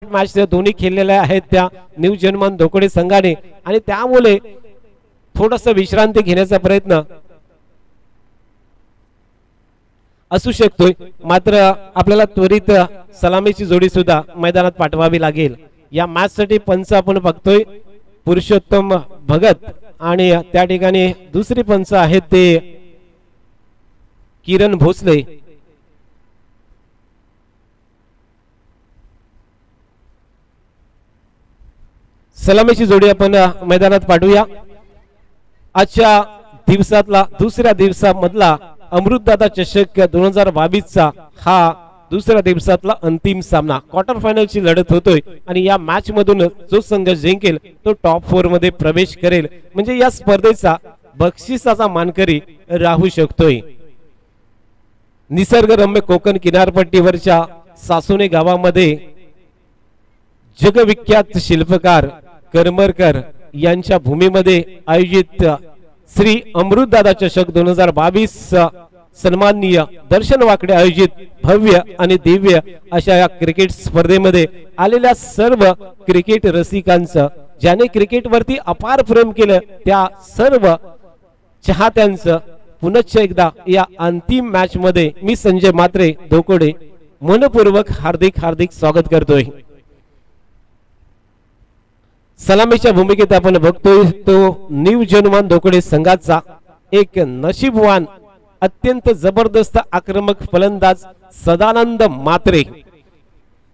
Match त्या दोन्ही खेळलेल्या आहेत त्या न्यू जनमान धोकडे संघाने आणि त्यामुळे थोडंसं विश्रांती घेण्याचा प्रयत्न असू शकतोय, मात्र आपल्याला त्वरित सलामीची जोडी सुद्धा मैदानात पाठवावी लागेल। या मॅच साठी पंच आपण बघतोय पुरुषोत्तम भगत आणि त्या ठिकाणी दुसरी पंच आहेत ते किरण भोसले। सलामीची जोडी आपण मैदानात पाठवूया। आजच्या दिवसातला दुसऱ्या दिवसामधला अमृतदादा चषक 2022 चा हा दुसऱ्या दिवसातला अंतिम सामना क्वार्टर फायनलची लढत होतोय आणि या मॅच मधून जो संघ जिंकेल तो टॉप 4 मध्ये प्रवेश करेल, म्हणजे या स्पर्धेचा बक्षिसाचा मानकरी राहू शकतोय। निसर्गरम्य कोकण किनारपट्टीवरच्या सासोने गावामध्ये जगविख्यात शिल्पकार करमरकर यांच्या भूमीमध्ये आयोजित श्री अमृतदादा चषक 2022 सन्माननीय दर्शन वाकडे आयोजित भव्य आणि दिव्य अशा या क्रिकेट स्पर्धेमध्ये आलेल्या सर्व क्रिकेट रसिकांचं, ज्याने क्रिकेट वरती अपार प्रेम केलं त्या सर्व चाहत्यांचं पुनश्च एकदा या अंतिम मॅच मध्ये मी संजय मात्रे धोकोडे मनपूर्वक हार्दिक हार्दिक स्वागत करतोय। सलामीच्या भूमिकेत आपण बघतोय तो न्यू जनमान धोकडे संघाचा एक नशीबवान अत्यंत जबरदस्त आक्रमक फलंदाज सदानंद मात्रे।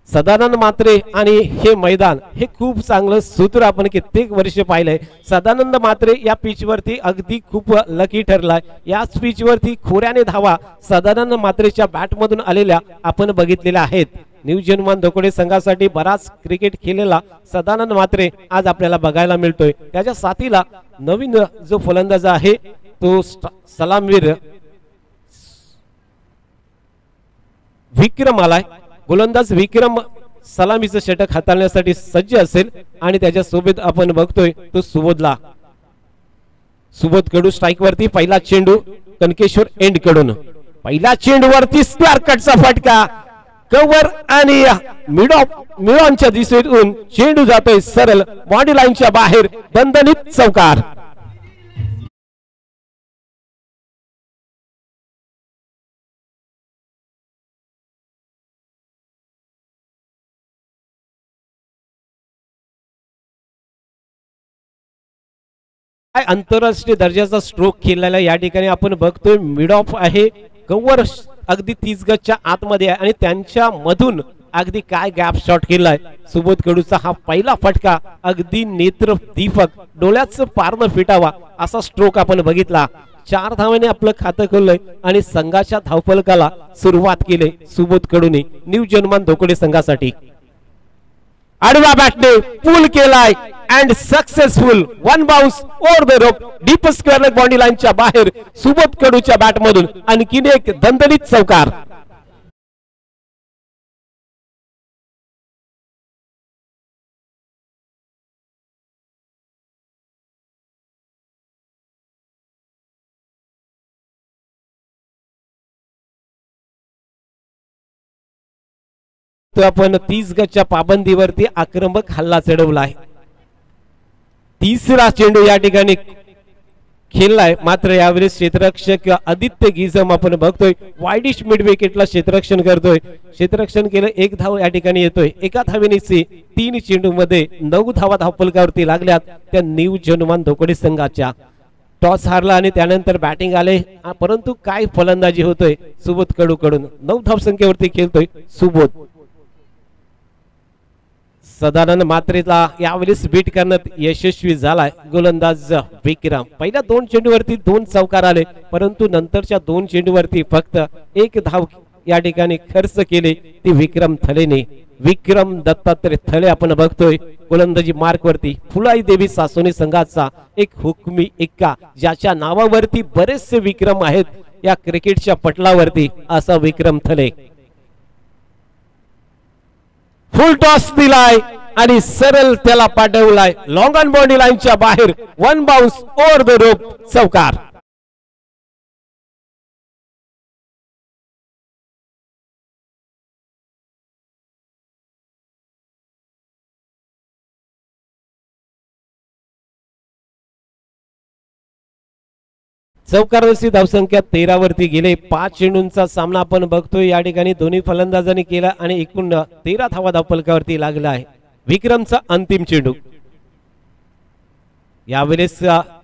सदानंद मात्रे आणि हे मैदान हे खूप चांगलं सूत्र आपण कित्येक वर्ष पाहिलंय। सदानंद मात्रे या पिच वरती अगदी खूप लकी ठरलाय। याच पिच वरती खोऱ्याने धावा सदानंद मात्रेच्या बॅट मधून आलेल्या आपण बघितलेल्या आहेत। न्यू जनमान धोकडे संघासाठी बराच क्रिकेट खेळलेला सदानंद मात्रे आज आपल्याला बघायला मिळतोय। त्याच्या साथीला नवीन जो फलंदाज आहे तो सलामवीर विक्रम आलाय। गोलंदाज विक्रम सलामीचं षटक हाताळण्यासाठी सज्ज असेल आणि त्याच्या सोबत आपण बघतोय तो सुबोधला। सुबोध कडू स्ट्राइक वरती पहिला चेंडू कनकेश्वर एंड कडून पहिला चेंडू वरती स्क्वेअर कटचा फटका कव्हर आणि मिडॉनच्या दिशेतून चेंडू जातोय सरळ बॉडी लाईनच्या बाहेर दणदणीत चौकार। आंतरराष्ट्रीय दर्जाचा स्ट्रोक खेळलेला या ठिकाणी आपण बघतोय मिड ऑफ आहे, कव्हर अगदी 30 गजच्या आतमध्ये आहे आणि त्यांच्या मधून अगदी काय गॅप शॉट केलाय सुबोध कडूचा। हा पहिला फटका अगदी नेत्र दीपक डोळ्याचं पारणं फिटावा असा स्ट्रोक आपण बघितला। 4 धावांनी आपलं खातं खोललंय आणि संघाच्या धावफलकाला सुरुवात केली सुबोध कडूने न्यू जनमान धोकडे संघासाठी। आडवा बॅटने पूल केलाय and successful one bounce over the rope deep square leg body लाईनच्या बाहेर सुबोध कडूच्या बॅट मधून आणखीन एक दणदणीत चौकार। तो आपण 30 गजच्या पाबंदीवरती आक्रमक हल्ला चढवलाय। तिसरा चेंडू या ठिकाणी खेळलाय, मात्र यावेळेस क्षेत्ररक्षक आदित्य गिजम आपण बघतोय वाईडिश मिड विकेटला क्षेत्ररक्षण करतोय। क्षेत्ररक्षण केलं, 1 धाव या ठिकाणी येतोय। एका धावेने 3 चेंडू मध्ये 9 धावा धावफलकावरती लागल्यात त्या न्यू जनमान धोकडे संघाच्या। टॉस हारला आणि त्यानंतर बॅटिंग आले, परंतु काय फलंदाजी होतोय सुबोध कडू कडून। 9 धावसंख्येवरती खेळतोय सुबोध। सदानंद मात्रेला यावेळेस बीट करण्यात यशस्वी झालाय गोलंदाज विक्रम। पहिल्या 2 चेंडूवरती 2 चौकार आले, परंतु नंतरच्या 2 चेंडूवरती फक्त 1 धाव या ठिकाणी खर्च केले ती विक्रम थलेने। विक्रम दत्तात्रय थले आपण बघतोय गोलंदाजी मार्क वरती। फुलाई देवी सासोने संघाचा एक हुकमी एक्का, ज्याच्या नावावरती बरेचसे विक्रम आहेत या क्रिकेटच्या पटलावरती, असा विक्रम थले। फुल टॉस दिलाय आणि सरळ त्याला पाठवलाय लॉंग ऑन बॉडी लाईनच्या बाहेर one bounce over the rope चौकार। चौकाराची धावसंख्या 13 वरती गेले. 5 चेंडूंचा सामना आपण बघतोय या ठिकाणी दोन्ही फलंदाजांनी केला आणि एकूण 13 धावा धावफलकावरती लागला आहे. विक्रमचा अंतिम चेंडू यावेळेस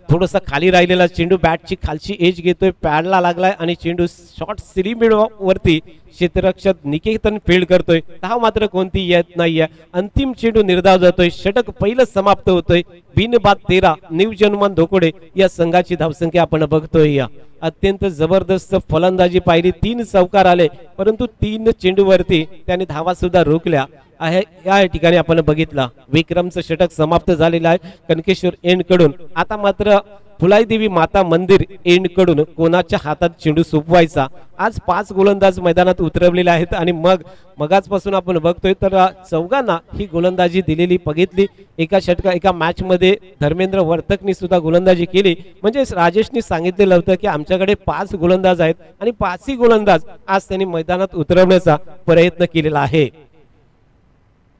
थोडासा खाली राहिलेला चेंडू बॅटची खालची एज घेतोय, पॅडला लागलाय आणि चेंडू शॉर्ट सिलिमिड वरती क्षेत्ररक्षक निकेतन फील्ड करतोय. धाव मात्र कोणती येत नाहीये. अंतिम चेंडू निर्धाव जातोय. षटक पहिलं समाप्त होतोय. बिनबाद 13 न्यू जनमान धोकोडे या संघाची धावसंख्या आपण बघतोय. अत्यंत जबरदस्त फलंदाजी पाहिली. 3 चौकार आले परंतु 3 चेंडूवरती त्याने धावा सुद्धा रोखल्या आहे. या ठिकाणी आपण बघितलं विक्रमचं षटक समाप्त झालेलं आहे कनकेश्वर एंड कडून. आता मात्र फुलाईदेवी माता मंदिर एंड कडून कोणाच्या हातात चेंडू सोपवायचा. आज 5 गोलंदाज मैदानात उतरवलेले आहेत आणि मगाचपासून आपण बघतोय तर चौघांना ही गोलंदाजी दिलेली बघितली. एका मॅच मध्ये धर्मेंद्र वर्तकनी सुद्धा गोलंदाजी केली. म्हणजे राजेशनी सांगितलेलं होतं की आमच्याकडे 5 गोलंदाज आहेत आणि 5ही गोलंदाज आज त्यांनी मैदानात उतरवण्याचा प्रयत्न केलेला आहे.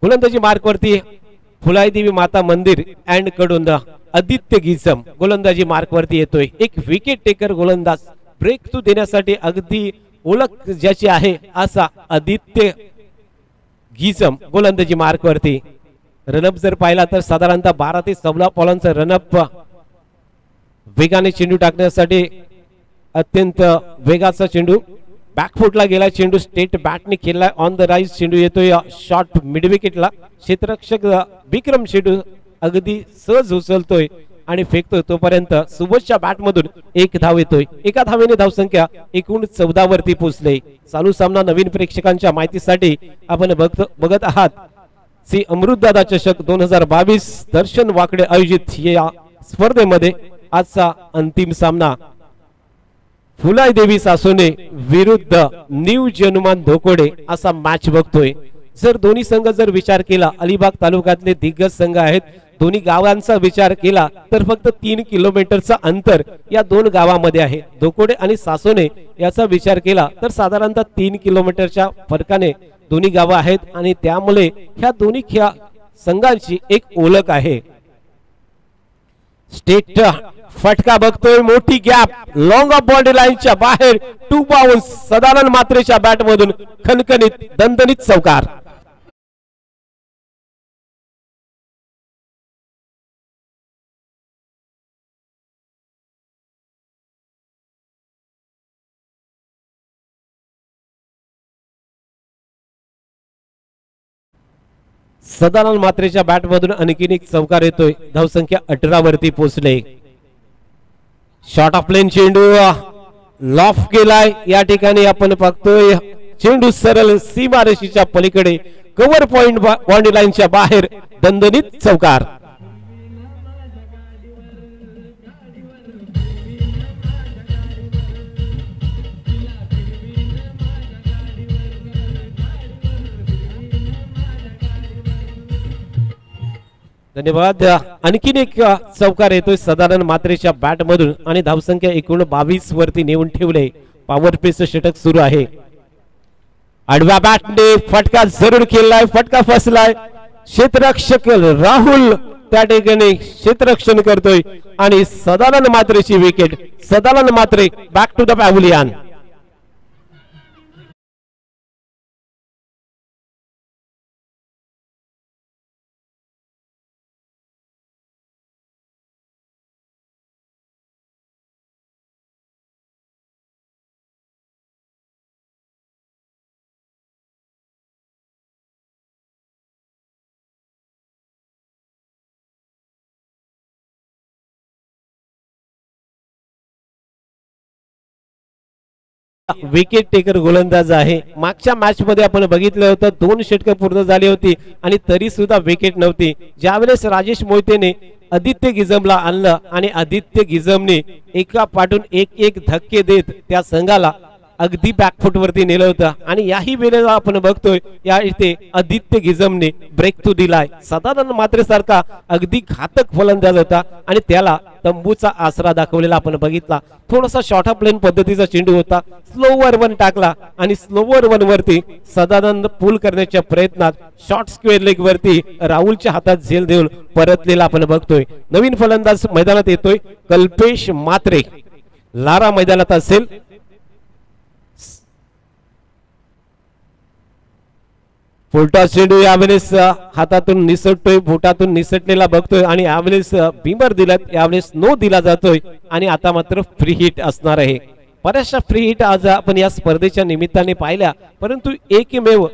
गोलंदाजी मार्क वरती फुलाईदेवी माता मंदिर अँड कडून आदित्य गिजम गोलंदाजी मार्क वरती येतोय. एक विकेट टेकर गोलंदाज ब्रेक थ्रू देण्यासाठी अगदी ओळख ज्याची आहे असा आदित्य गिजम गोलंदाजी मार्क वरती. रनअप जर पाहिला तर साधारणतः 12 ते 16 बॉलांचा रनअप वेगाने चेंडू टाकण्यासाठी अत्यंत वेगाचा चेंडू बॅकफुटला गेला. चेंडू स्टेट बॅटने खेळलाय. ऑन द राईज चेंडू येतोय शॉर्ट मिड विकेटला. क्षेत्ररक्षक विक्रम चेंडू अगदी सहज उचलतोय आणि फेकतोय. तोपर्यंत सुबोधच्या बॅट मधून 1 धाव येतोय. एका धावेने धावसंख्या एकूण 14 वरती पोहोचले. चालू सामना नवीन प्रेक्षकांच्या माहितीसाठी आपण बघत आहात श्री अमृतदादा चषक 2022 दर्शन वाकडे आयोजित या स्पर्धेमध्ये आजचा अंतिम सामना फुलाईदेवी सासोने विरुद्ध न्यू जनमान धोकोडे असा मॅच बघतोय. जर दोन्ही संघ जर विचार केला अलिबाग तालुक्यातले दिग्गज संघ आहेत. दोन्ही गावांचा विचार केला तर फक्त 3 किलोमीटरचा अंतर या 2 गावांमध्ये आहे. धोकोडे आणि सासोने याचा विचार केला तर साधारणतः 3 किलोमीटरच्या फरकाने दोन्ही गावं आहेत आणि त्यामुळे ह्या दोन्ही संघांची एक ओळख आहे. स्टेट फटका बघतोय. मोठी गॅप लॉंग ऑफ बाउंड्री लाईनच्या बाहेर 2 बाउन्स सदानंद मात्रेच्या बॅट मधून खणखणीत दणदणीत चौकार. सदानंद मात्रेच्या बॅट मधून आणखीन एक चौकार येतोय. धावसंख्या 18 वरती पोहोचले. शॉर्ट ऑफ प्लेन चेंडू लॉफ केलाय. या ठिकाणी आपण बघतोय चेंडू सरळ सीमारेषेच्या पलीकडे कव्हर पॉइंट बाउंड्री लाईनच्या बाहेर दणदणीत चौकार. धन्यवाद. आणखीन एक चौकार येतोय सदानंद मात्रेच्या बॅट मधून आणि धावसंख्या एकूण 22 वरती नेऊन ठेवले. पॉवर प्लेचं षटक सुरू आहे. आडव्या बॅटने फटका जरूर खेळलाय. फटका फसलाय. क्षेत्ररक्षक राहुल त्या ठिकाणी क्षेत्ररक्षण करतोय आणि सदानंद मात्रेची wicket. Sadanand Matre back to the pavilion. Wicket taker गोलंदाज आहे. मागच्या मॅच मध्ये आपण बघितलं होतं 2 षटकं पूर्ण झाली होती आणि तरी सुद्धा विकेट नव्हती. ज्यावेळेस राजेश मोहितेने आदित्य गिजमला आणलं आणि आदित्य गिजमने एका पाठून एक धक्के देत त्या संघाला अगदी बॅकफुट वरती नेलं होतं आणि याही वेळेला आपण बघतोय या इथे आदित्य गिजमने ब्रेक थ्रू दिलाय. सदानंद मात्रे सारखा अगदी घातक फलंदाज होता आणि त्याला तंबूचा आसरा दाखवलेला आपण बघितला. थोडासा शॉर्ट ऑफ प्लेन पद्धतीचा चेंडू होता. स्लोवर वन टाकला आणि स्लोवर वन वरती सदानंद पूल करण्याच्या प्रयत्नात शॉर्ट स्क्वेअर लेग वरती राहुलच्या हातात झेल देऊन परतलेला आपण बघतोय. नवीन फलंदाज मैदानात येतोय कल्पेश मात्रे. लारा मैदानात असेल. फुलटा चेंडू यावेळेस हातातून निसटतोय, बोटातून निसटलेला बघतोय आणि यावेळेस बिमर दिलात, यावेळेस नो दिला जातोय आणि आता मात्र फ्री हिट असणार आहे. बऱ्याचशा फ्री हिट आज आपण या स्पर्धेच्या निमित्ताने पाहिल्या, परंतु एकमेव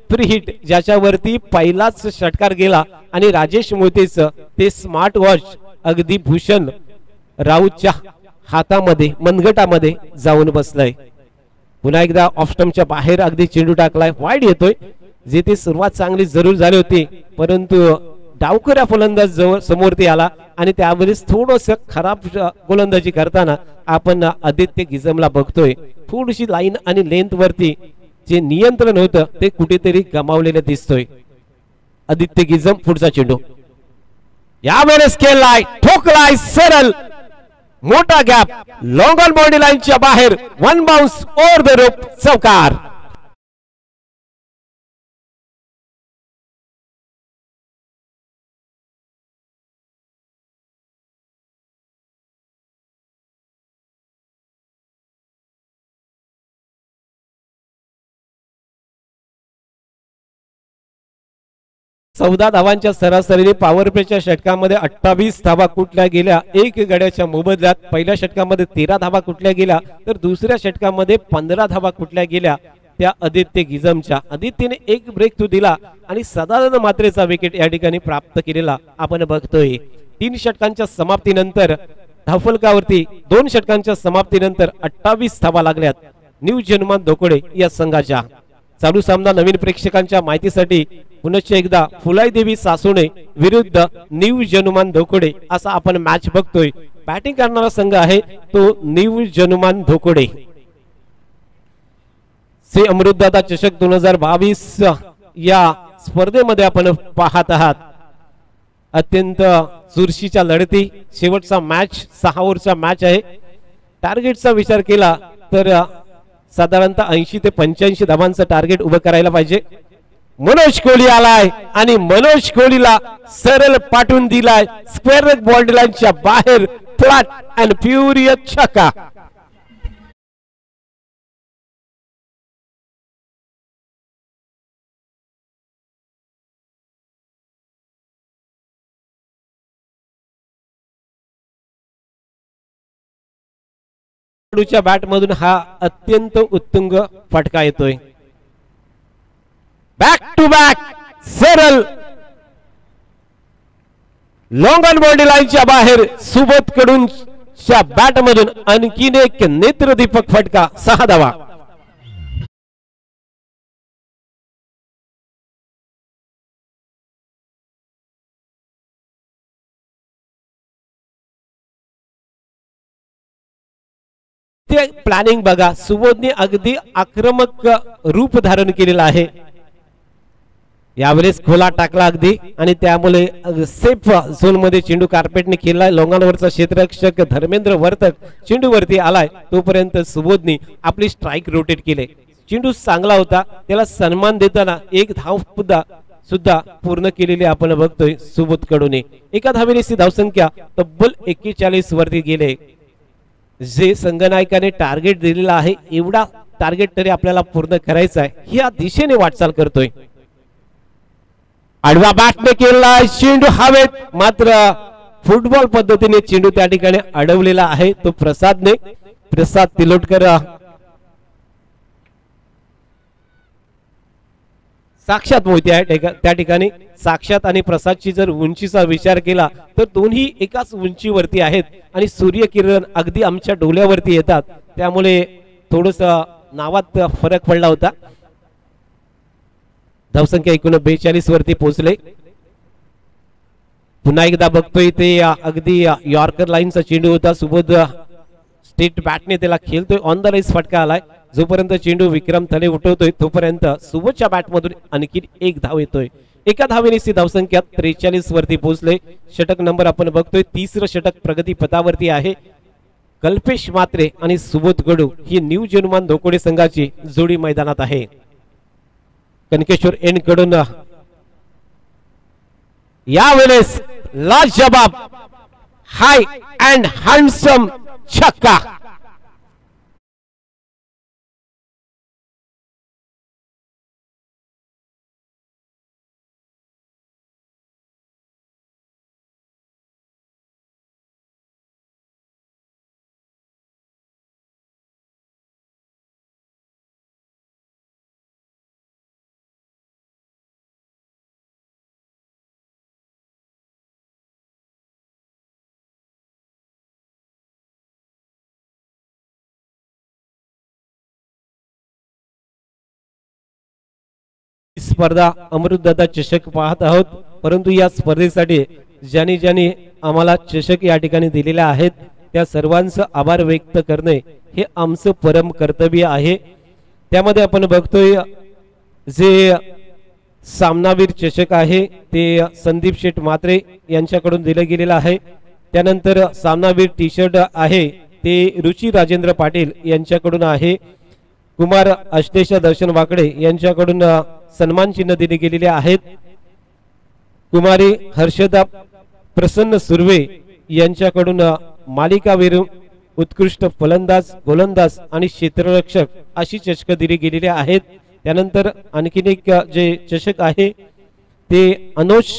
फ्री हिट ज्याच्यावरती पहिलाच षटकार गेला आणि राजेश मोहितेचं ते स्मार्ट वॉच अगदी भूषण राऊतच्या हातामध्ये मनगटामध्ये जाऊन बसलाय. पुन्हा एकदा ऑफ स्टंपच्या बाहेर अगदी चेंडू टाकलाय, वाईड येतोय. जेथे सुरुवात चांगली जरूर झाली होती, परंतु डावखऱ्या फलंदाज समोरती आला आणि त्यावेळेस थोडस खराब गोलंदाजी करताना आपण आदित्य गिजमला बघतोय. थोडीशी लाईन आणि लेंथ वरती जे नियंत्रण होतं ते कुठेतरी गमावलेलं दिसतोय. आदित्य गिजम पुढचा चेंडू यावेळेस केलाय, ठोकलाय सरळ, मोठा गॅप, लॉंग ऑन बाउंड्री लाईनच्या बाहेर, one bounce over the rope, चौकार. चौदा धावांच्या सरासरीने पॉवर प्लेच्या षटकामध्ये 28 धावा कुठल्या गेल्या एक गड्याच्या मोबदल्यात. पहिल्या षटकामध्ये 13 धावा कुठल्या गेल्या तर दुसऱ्या षटकामध्ये 15 धावा कुठल्या गेल्या त्या आदित्य गिजमच्या. आदित्यने एक ब्रेक थ्रू दिला आणि सदानंद मात्रेचा विकेट या ठिकाणी प्राप्त केलेला आपण बघतोय. 3 षटकांच्या समाप्तीनंतर धावफलकावरती 2 षटकांच्या समाप्तीनंतर 28 धावा लागल्यात न्यू जन्मान धोकोडे या संघाच्या. चालू सामना नवीन प्रेक्षकांच्या माहितीसाठी पुनश्च एकदा फुलाई देवी सासोणे विरुद्ध न्यू जनुमान धोकोडे असा आपण मॅच बघतोय. बॅटिंग करणारा संघ आहे तो न्यू जनुमान धोकोडे. श्री अमृतदादा चषक 2022 या स्पर्धेमध्ये आपण पाहत आहात. अत्यंत चुरशीच्या लढती, शेवटचा मॅच 6 ओव्हरचा मॅच आहे. टार्गेटचा विचार केला तर साधारणतः 80 ते 85 धावांचं टार्गेट उभं करायला पाहिजे. मनोज कोहली आलाय आणि मनोज कोहलीला सरळ पाठवून दिलाय स्क्वेअर बॉल लाईनच्या बाहेर, फ्लॅट अँड फ्युरियस छक्का. बॅट मधून हा अत्यंत उत्तुंग फटका येतोय. बॅक टू बॅक सरळ लॉंग ऑन बाउंड्री लाईनच्या बाहेर सुबोध कडून बॅट मधून आणखीन एक नेत्रदीपक फटका, 6 धावा. प्लॅनिंग बघा, सुबोधने अगदी आक्रमक रूप धारण केलेलं आहे. यावेळेस खोला टाकला अगदी आणि त्यामुळे सेफ झोन मध्ये चेंडू कार्पेटने खेळलाय. लोंगांवरचा क्षेत्ररक्षक धर्मेंद्र वर्तक चेंडूवरती आलाय, तोपर्यंत सुबोधने आपली स्ट्राईक रोटेट केले. चेंडू चांगला होता, त्याला सन्मान देताना एक धाव सुद्धा पूर्ण केलेली आपण बघतोय सुबोध कडून. एका धावेने धावसंख्या तब्बल 41 वरती गेले. जे संघनायकाने टार्गेट दिलेला आहे एवढा टार्गेट तरी आपल्याला पूर्ण करायचा आहे, या दिशेने वाटचाल करतोय. आडवा बॅटने केला चेंडू हवेत, मात्र फुटबॉल पद्धतीने चेंडू त्या ठिकाणी अडवलेला आहे तो प्रसाद तिलोटकर. साक्षात मोहिते आहे त्या ठिकाणी. साक्षात आणि प्रसादची जर उंचीचा विचार केला तर दोन्ही एकाच उंचीवरती आहेत आणि सूर्यकिरण अगदी आमच्या डोळ्यावरती येतात, त्यामुळे थोडस नावात फरक पडला होता. धावसंख्या 42 वरती पोहोचले. पुन्हा एकदा बघतोय ते अगदी यॉर्कर लाईनचा चेंडू होता. सुबोध स्टेट बॅटने त्याला खेळतोय, ऑन द राईस फटका आलाय. जोपर्यंत चेंडू विक्रम थले उठवतोय तोपर्यंत सुबोधच्या बॅट मधून आणखी एक धाव येतोय. एका धावेने धावसंख्या 43 वरती पोहोचले. षटक नंबर आपण बघतोय, 30रं षटक प्रगती पथावरती आहे. कल्पेश मात्रे आणि सुबोध गडू ही न्यू जनुमान धोकोडे संघाची जोडी मैदानात आहे. कनकेश्वर एन कडून यावेळेस लाजवाब हाय अँड हँडसम छक्का, स्पर्धा अमृतदादा चषक पाहत आहोत, परंतु या स्पर्धेसाठी ज्यांनी आम्हाला चषक या ठिकाणी दिलेले आहेत त्या सर्वांचं आभार व्यक्त करणे हे आमचं परम कर्तव्य आहे। त्यामध्ये आपण बघतोय जे सामनावीर चषक आहे ते संदीप शेठ मात्रे यांच्याकडून दिलं गेलेलं आहे। त्यानंतर सामनावीर टी शर्ट आहे ते रुची राजेंद्र पाटील यांच्याकडून आहे। कुमार अष्टेश दर्शन वाकडे यांच्याकडून सन्मान चिन्ह दिले गेलेले आहेत। कुमारी हर्षदा प्रसन्न सुर्वे यांच्याकडून मालिकावीर उत्कृष्ट फलंदाज गोलंदाज आणि क्षेत्ररक्षक अशी चषक दिली गेलेली आहेत। त्यानंतर आणखीन एक जे चषक आहे ते अनोश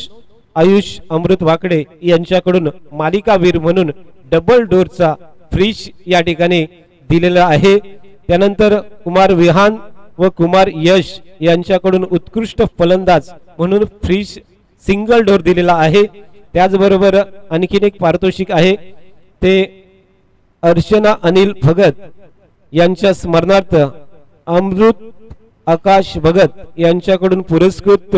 आयुष अमृत वाकडे यांच्याकडून मालिकावीर म्हणून डबल डोरचा फ्रीज या ठिकाणी दिलेला आहे। त्यानंतर कुमार विहान व कुमार यश यांच्याकडून उत्कृष्ट फलंदाज म्हणून फ्रीज सिंगल डोर दिलेला आहे। त्याचबरोबर आणखीन एक पारितोषिक आहे ते अर्चना अनिल भगत यांच्या स्मरणार्थ अमृत आकाश भगत यांच्याकडून पुरस्कृत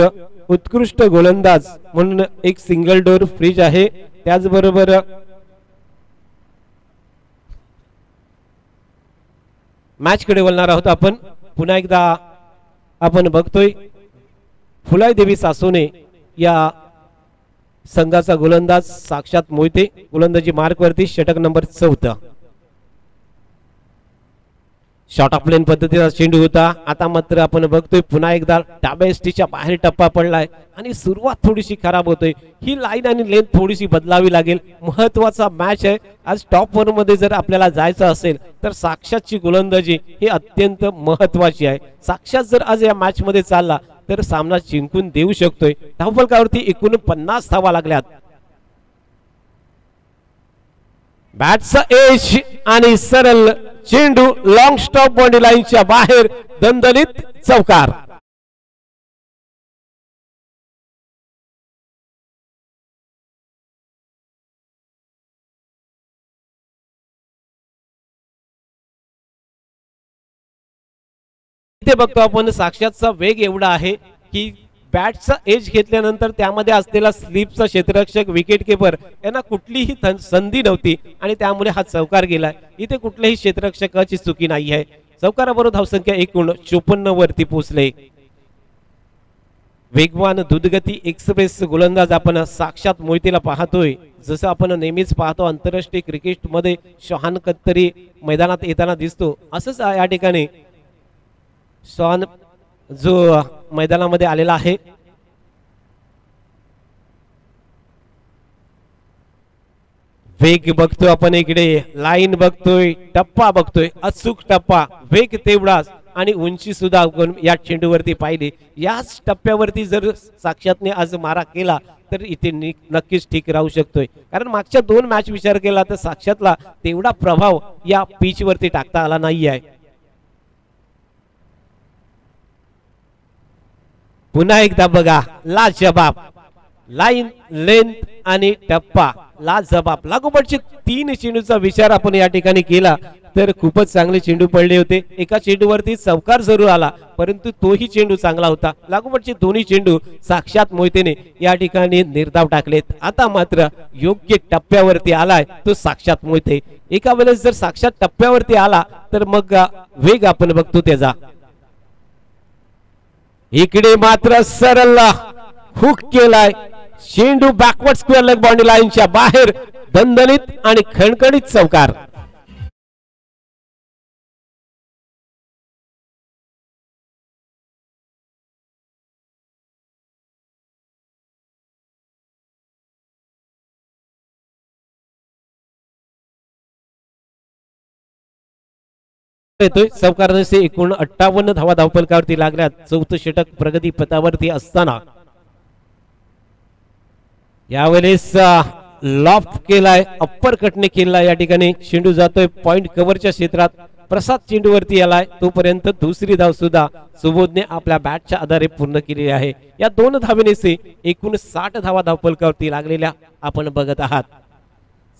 उत्कृष्ट गोलंदाज म्हणून एक सिंगल डोर फ्रीज आहे। त्याचबरोबर मॅच कडे वळणार आहोत आपण। पुन्हा एकदा आपण बघतोय फुलाई देवी सासोने या संघाचा गोलंदाज साक्षात मोहिते गोलंदाजी मार्क वरती षटक नंबर 14 शॉर्ट ऑफ लेन पद्धतीचा चेंडू होता। आता मात्र आपण बघतोय पुन्हा एकदा डाव्या एसटीच्या बाहेर टप्पा पडलाय आणि सुरुवात थोडीशी खराब होतोय। ही लाईन आणि लेन थोडीशी बदलावी लागेल। महत्वाचा मॅच आहे आज। टॉप 1 मध्ये जर आपल्याला जायचं असेल तर साक्षातची गोलंदाजी ही अत्यंत महत्वाची आहे। साक्षात जर आज या मॅच मध्ये चालला तर सामना जिंकून देऊ शकतोय। धावफलकावरती 49 धावा लागल्यात। बॅटचा एज आणि सरळ चेंडू लॉंग स्टॉप बाउंड्री लाईनच्या बाहेर दणदणीत चौकार। इथे बघतो आपण साक्षातचा वेग एवढा आहे की बॅटचा एज घेतल्यानंतर त्यामध्ये असलेला स्लिपचा क्षेत्ररक्षक विकेट किपर यांना कुठलीही संधी नव्हती आणि त्यामुळे हा चौकार गेलाय। इथे कुठल्याही क्षेत्ररक्षकाची चुकी नाही आहे। चौकाराबरोबर धावसंख्या एकूण 54 वरती पोहोचले। वेगवान दुधगती एक्सप्रेस गोलंदाज आपण साक्षात मोहितेला पाहतोय। जसं आपण नेहमीच पाहतो आंतरराष्ट्रीय क्रिकेट मध्ये शहान कत्तरी मैदानात येताना दिसतो, असंच या ठिकाणी शहान जो मैदानामध्ये आलेला आहे। वेग बघतोय आपण, इकडे लाईन बघतोय, टप्पा बघतोय, अचूक टप्पा, वेग तेवढाच आणि उंची सुद्धा या चेंडूवरती पाहिली। याच टप्प्यावरती जर साक्षातने आज मारा केला तर इथे नक्कीच ठीक राहू शकतोय, कारण मागच्या 2 मॅच विचार केला तर साक्षातला तेवढा प्रभाव या पिच वरती टाकता आला नाही आहे। पुन्हा एकदा बघा लाजवाब लाईन लेंथ आणि टप्पा लाजवाब लागोपाठचे 3 चेंडूचा विचार आपण या ठिकाणी केला तर खूपच चांगले चेंडू पडले होते। एका चेंडूवरती चौकार जरूर आला परंतु तोही चेंडू चांगला होता। लागोपाठचे दोन्ही चेंडू साक्षात मोहितेने या ठिकाणी निर्धाव टाकलेत। आता मात्र योग्य टप्प्यावरती आलाय तो साक्षात मोहिते। एका वेळेस जर साक्षात टप्प्यावरती आला तर मग वेग आपण बघतो त्याचा। इकडे मात्र सरळ हुक केलाय चेंडू बॅकवर्ड स्क्वेअर लेग बाउंड्री लाईनच्या बाहेर दणदणीत आणि खणखणीत चौकार। चौकाराने एकूण 58 धावा धावफलकावरती लागल्यात। 4थं षटक प्रगती पथावरती असताना यावेळेस लॉफ्ट केलाय, अप्पर कटने केला। या ठिकाणी चेंडू जातोय पॉइंट कव्हरच्या क्षेत्रात। प्रसाद चेंडूवरती आलाय तोपर्यंत दुसरी धाव सुद्धा सुबोधने आपल्या बॅटच्या आधारे पूर्ण केलेली आहे। या 2 धावेने एकूण 60 धावा धावफलकावरती लागलेल्या आपण बघत आहात।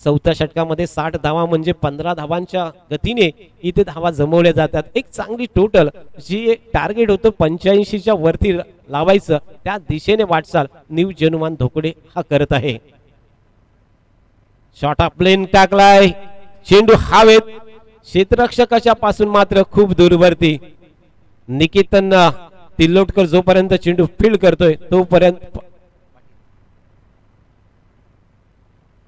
चौथ्या षटकामध्ये 60 धावा म्हणजे 15 धावांच्या गतीने इथे धावा जमवल्या जातात. एक चांगली टोटल जी टार्गेट होतं 85च्या वरती लावायचं त्या दिशेने वाटचाल न्यू जनुमान धोकडे हा करत आहे. शॉट ऑफ प्लेन टाकलाय, चेंडू हवेत, क्षेत्ररक्षकाच्या पासून मात्र खूप दूरवरती. निकेतन तिल्लोटकर जोपर्यंत चेंडू फील्ड करतोय तोपर्यंत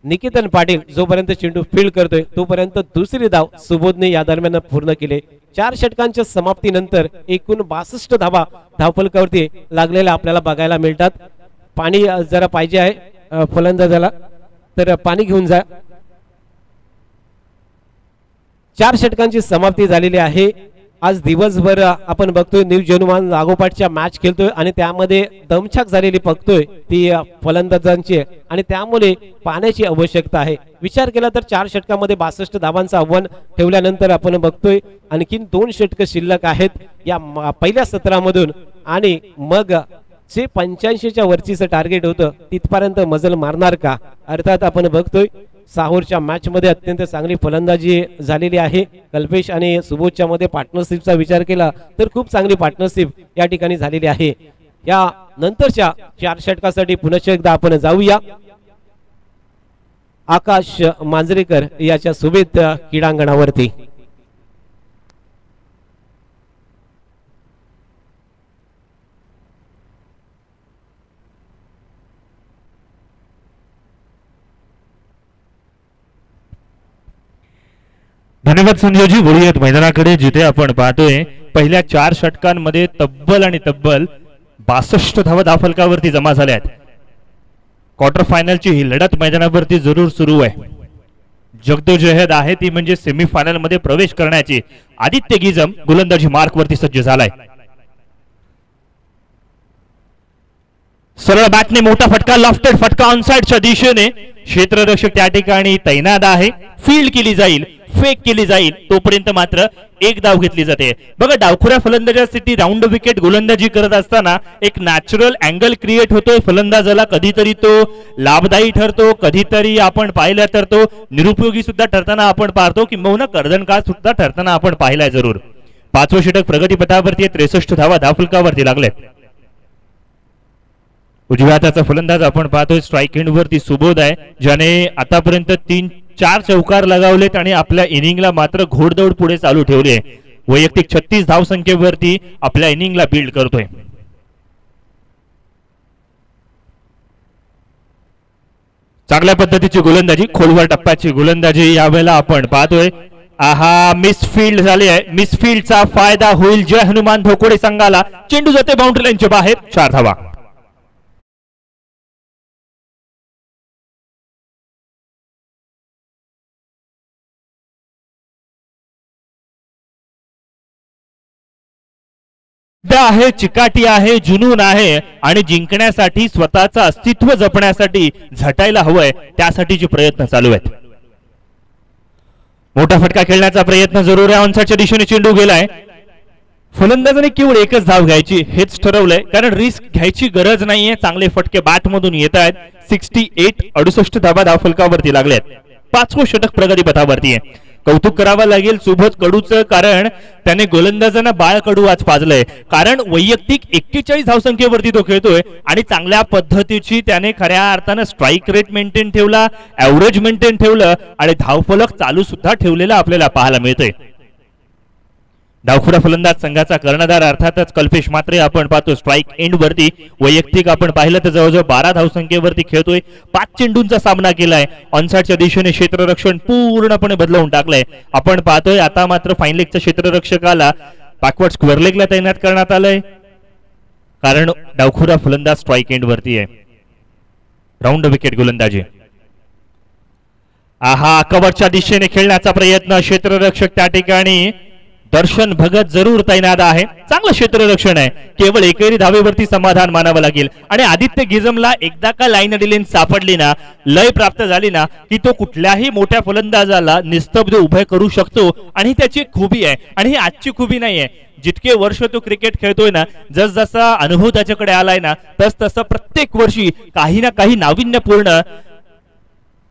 निकेतन पाटील जोपर्यंत चेंडू फील्ड करतोय तोपर्यंत दुसरी धाव सुबोधने या दरम्यान पूर्ण केले. 4 षटकांच्या समाप्तीनंतर एकूण 62 धावा धावफलकावरती लागलेल्या आपल्याला बघायला मिळतात. पाणी जरा पाहिजे आहे फलंदाजाला, तर पाणी घेऊन जा. 4 षटकांची समाप्ती झालेली आहे. आज दिवसभर आपण बघतोय न्यू जनुमान लागोपाठच्या मॅच खेळतोय आणि त्यामध्ये दमछाक झालेली बघतोय ती फलंदाजांची आणि त्यामुळे पाण्याची आवश्यकता आहे. विचार केला तर 4 षटकामध्ये 62 धावांचं आव्हान ठेवल्यानंतर आपण बघतोय आणखीन 2 षटक शिल्लक आहेत या पहिल्या सत्रामधून आणि मग जे 85च्या वरचीचं टार्गेट होतं तिथपर्यंत मजल मारणार का. अर्थात आपण बघतोय साहोरच्या मॅच मध्ये अत्यंत चांगली फलंदाजी झालेली आहे. कल्पेश आणि सुबोधच्या मध्ये पार्टनरशिपचा विचार केला तर खूप चांगली पार्टनरशिप या ठिकाणी झालेली आहे. या नंतरच्या 4 षटकासाठी पुन्हा एकदा आपण जाऊया आकाश मांजरेकर याच्या सुबेत क्रीडांगणावरती. धन्यवाद संजयजी. बोलूयात मैदानाकडे जिथे आपण पाहतोय पहिल्या 4 षटकांमध्ये तब्बल 62 धावा धावफलकावरती जमा झाल्या आहेत. क्वार्टर फायनलची ही लढत मैदानावरती जरूर सुरू आहे. जगदोजहद आहे ती म्हणजे सेमीफायनल मध्ये प्रवेश करण्याची. आदित्य गिजम गोलंदाजी मार्क वरती सज्ज झालाय. सरळ बॅटने मोठा फटका, लॉफ्टेड फटका ऑनसाइडच्या दिशेने. क्षेत्ररक्षक त्या ठिकाणी तैनात आहे. फील्ड केली जाईल, फेक केली जाईल तोपर्यंत मात्र एक धाव घेतली जाते. बघा डावखुऱ्या फलंदाजासाठी राऊंड विकेट गोलंदाजी करत असताना एक नॅचरल अँगल क्रिएट होतोय फलंदाजाला. कधीतरी तो लाभदायी ठरतो, कधीतरी आपण पाहिलं तर तो निरुपयोगी सुद्धा ठरताना आपण पाहतो, किंबहुना कर्दनकाळ सुद्धा ठरताना आपण पाहिलाय जरूर. 5वं षटक प्रगतीपथावरती 63 धावा धावफलकावरती लागले. उजव्या हाताचा फलंदाज आपण पाहतोय स्ट्राइक एंड वरती सुबोध आहे, ज्याने आतापर्यंत 3-4 चौकार लगावलेत आणि आपल्या इनिंगला मात्र घोडदौड पुढे चालू ठेवली आहे. वैयक्तिक 36 धावसंख्येवरती आपल्या इनिंगला बिल्ड करतोय. चांगल्या पद्धतीची गोलंदाजी, खोलवर टप्प्याची गोलंदाजी यावेळेला आपण पाहतोय. आहा, मिसफील्ड झाली आहे. मिसफील्डचा फायदा होईल जय हनुमान धोकोडे संघाला. चेंडू जाते बाउंड्री लाईनच्या बाहेर. 4 धावा. आहे, चिकाटी आहे, जुनून आहे आणि जिंकण्यासाठी स्वतःचं अस्तित्व जपण्यासाठी झटायला हवंय, त्यासाठीचे प्रयत्न चालू आहेत. मोठा फटका खेळण्याचा प्रयत्न जरूर आहे. ऑनसाइडच्या दिशेने चेंडू गेलाय. फलंदाजाने केवळ एकच धाव घ्यायची हेच ठरवलंय, कारण रिस्क घ्यायची गरज नाहीये. चांगले फटके बॅट मधून येत आहेत. 68 धावा धावफलकावरती लागले आहेत. 5वं षटक प्रगतीपथावरती आहे. कौतुक करावं लागेल सुबोध कडूचं, कारण त्याने गोलंदाजांना बाळ कडू आज पाजलंय. कारण वैयक्तिक 41 धावसंख्येवरती तो खेळतोय आणि चांगल्या पद्धतीची त्याने खऱ्या अर्थानं स्ट्राइक रेट मेंटेन ठेवला, ऍव्हरेज मेंटेन ठेवलं आणि धावफलक चालू सुद्धा ठेवलेला आपल्याला पाहायला मिळतोय. डावखुरा फलंदाज संघाचा कर्णधार अर्थातच कल्पेश मात्रे आपण पाहतो स्ट्राइक एंड वरती. वैयक्तिक आपण पाहिलं तर जवळजवळ 12 धावसंख्येवरती खेळतोय. 5 चेंडूंचा सामना केलाय. ऑनसाइडच्या दिशेने क्षेत्ररक्षण पूर्णपणे बदलवून टाकलंय. आपण पाहतोय आता मात्र फाईन लेगच्या क्षेत्ररक्षकाला बॅकवर्ड स्क्वेअर लेगला तैनात करण्यात आलंय, कारण डावखुरा फलंदाज स्ट्राइक एंड वरती आहे. राऊंड विकेट गोलंदाजी. आहा, कव्हरच्या दिशेने खेळण्याचा प्रयत्न. क्षेत्ररक्षक त्या ठिकाणी दर्शन भगत जरूर तैनात आहे. चांगलं क्षेत्ररक्षण आहे. केवळ एकेरी धावेवरती समाधान मानावं लागेल. आणि आदित्य गिजमला एकदा का लाईन डिलेन सापडली ना, लय प्राप्त झाली ना, की तो कुठल्याही मोठ्या फलंदाजाला निस्तब्ध उभे करू शकतो. आणि त्याची एक खूबी आहे, आणि ही आजची खूबी नाहीये. जितके वर्ष तो क्रिकेट खेळतोय ना, जसजसा अनुभव त्याच्याकडे आलाय ना, तस तसं प्रत्येक वर्षी काही ना काही नाविन्यपूर्ण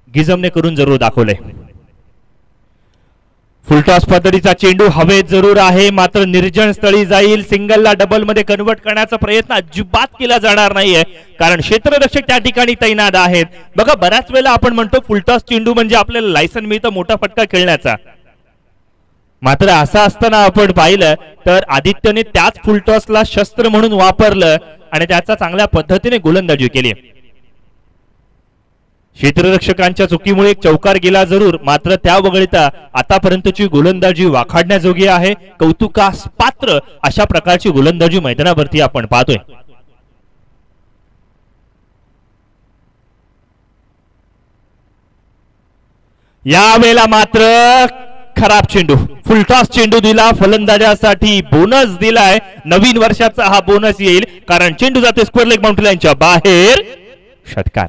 गिजमने करून जरूर दाखवले. फुलटॉस पद्धतीचा चेंडू हवेत जरूर आहे, मात्र निर्जन स्थळी जाईल. सिंगलला डबल मध्ये कन्वर्ट करण्याचा प्रयत्न अजिबात केला जाणार नाहीये, कारण क्षेत्ररक्षक त्या ठिकाणी तैनात आहेत. बघा, बऱ्याच वेळेला आपण म्हणतो फुलटॉस चेंडू म्हणजे आपल्याला लायसन मिळतं मोठा फटका खेळण्याचा, मात्र असं असताना आपण पाहिलं तर आदित्यने त्याच फुलटॉसला शस्त्र म्हणून वापरलं आणि त्याचा चांगल्या पद्धतीने गोलंदाजी केली. क्षेत्ररक्षकांच्या चुकीमुळे एक चौकार गेला जरूर, मात्र त्या वगळता आतापर्यंतची गोलंदाजी वाखाडण्याजोगी आहे. कौतुकास पात्र अशा प्रकारची गोलंदाजी मैदानावरती आपण पाहतोय. यावेळेला मात्र खराब चेंडू, फुलटॉस चेंडू दिला फलंदाजासाठी. बोनस दिलाय, नवीन वर्षाचा हा बोनस येईल, कारण चेंडू जाते स्क्वेअर लेग बाउंड्री लाईनच्या बाहेर. षटकार.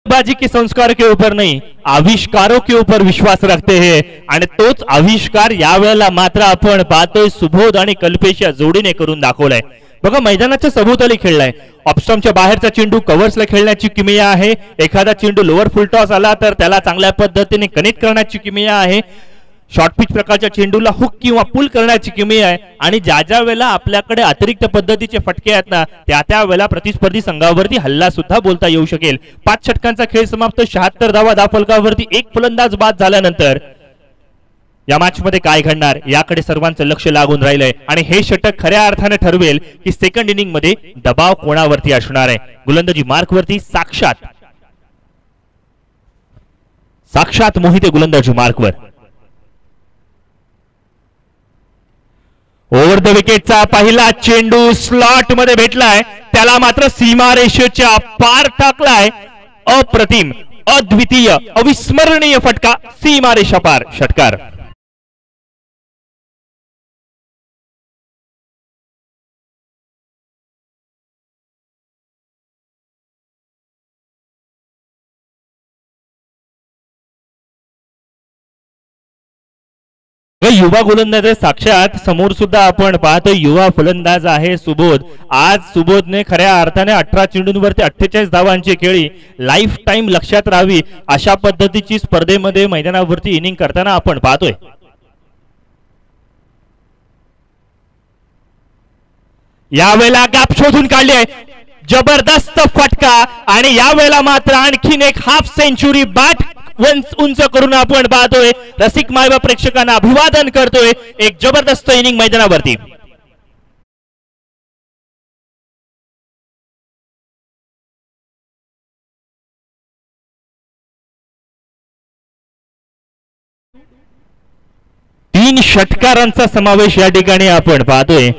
बाजी के संस्कार के ऊपर नहीं, आविष्कारों के ऊपर विश्वास रखते हैं आणि तोच आविष्कार यावेळेला मात्र आपण पाहतोय सुबोध आणि कल्पेशच्या जोडीने करून दाखवलाय. बघा, मैदानाच्या सभोवताली खेळलाय. ऑप्स्टमच्या बाहेरचा चेंडू कव्हर्सला खेळण्याची किमया आहे. एखादा चेंडू लोअर फुलटॉस आला तर त्याला चांगल्या पद्धतीने कनेक्ट करण्याची किमया आहे. शॉर्ट पिच प्रकारच्या चेंडूला हुक किंवा पुल करण्याची किमया आहे. आणि ज्या ज्या वेळेला आपल्याकडे अतिरिक्त पद्धतीचे फटके आहेत ना, त्या वेळेला प्रतिस्पर्धी संघावरती हल्ला सुद्धा बोलता येऊ शकेल. 5 षटकांचा खेळ समाप्त, 76 धावा धावफलकावरती. एक फलंदाज बाद झाल्यानंतर या मॅच मध्ये काय घडणार याकडे सर्वांचं लक्ष लागून राहिलंय आणि हे षटक खऱ्या अर्थाने ठरवेल की सेकंड इनिंग मध्ये दबाव कोणावरती असणार आहे. गोलंदाजी मार्कवरती साक्षात मोहिते गोलंदाजी मार्कवर. ओव्हर द विकेटचा पहिला चेंडू स्लॉट मध्ये भेटलाय, त्याला मात्र सीमारेषेच्या पार टाकलाय. अप्रतिम, अद्वितीय, अविस्मरणीय फटका सीमारेषा पार. षटकार. युवा गोलंदाज साक्षात समोर सुद्धा आपण पाहतो युवा फलंदाज आहे सुबोध. आज सुबोधने खऱ्या अर्थाने 18 चेंडूंवरती 48 धावांची खेळी लाईफ टाइम लक्षात राहावी अशा पद्धतीची स्पर्धेमध्ये मैदानावरती इनिंग करताना आपण पाहतोय. यावेळेला गॅप शोधून काढली आहे, जबरदस्त फटका आणि यावेळेला मात्र आणखीन एक हाफ सेंचुरी बॅट उंच करून आपण पाहतोय. रसिक मायबा प्रेक्षकांना अभिवादन करतोय. एक जबरदस्त इनिंग मैदानावरती. तीन षटकारांचा समावेश या ठिकाणी आपण पाहतोय.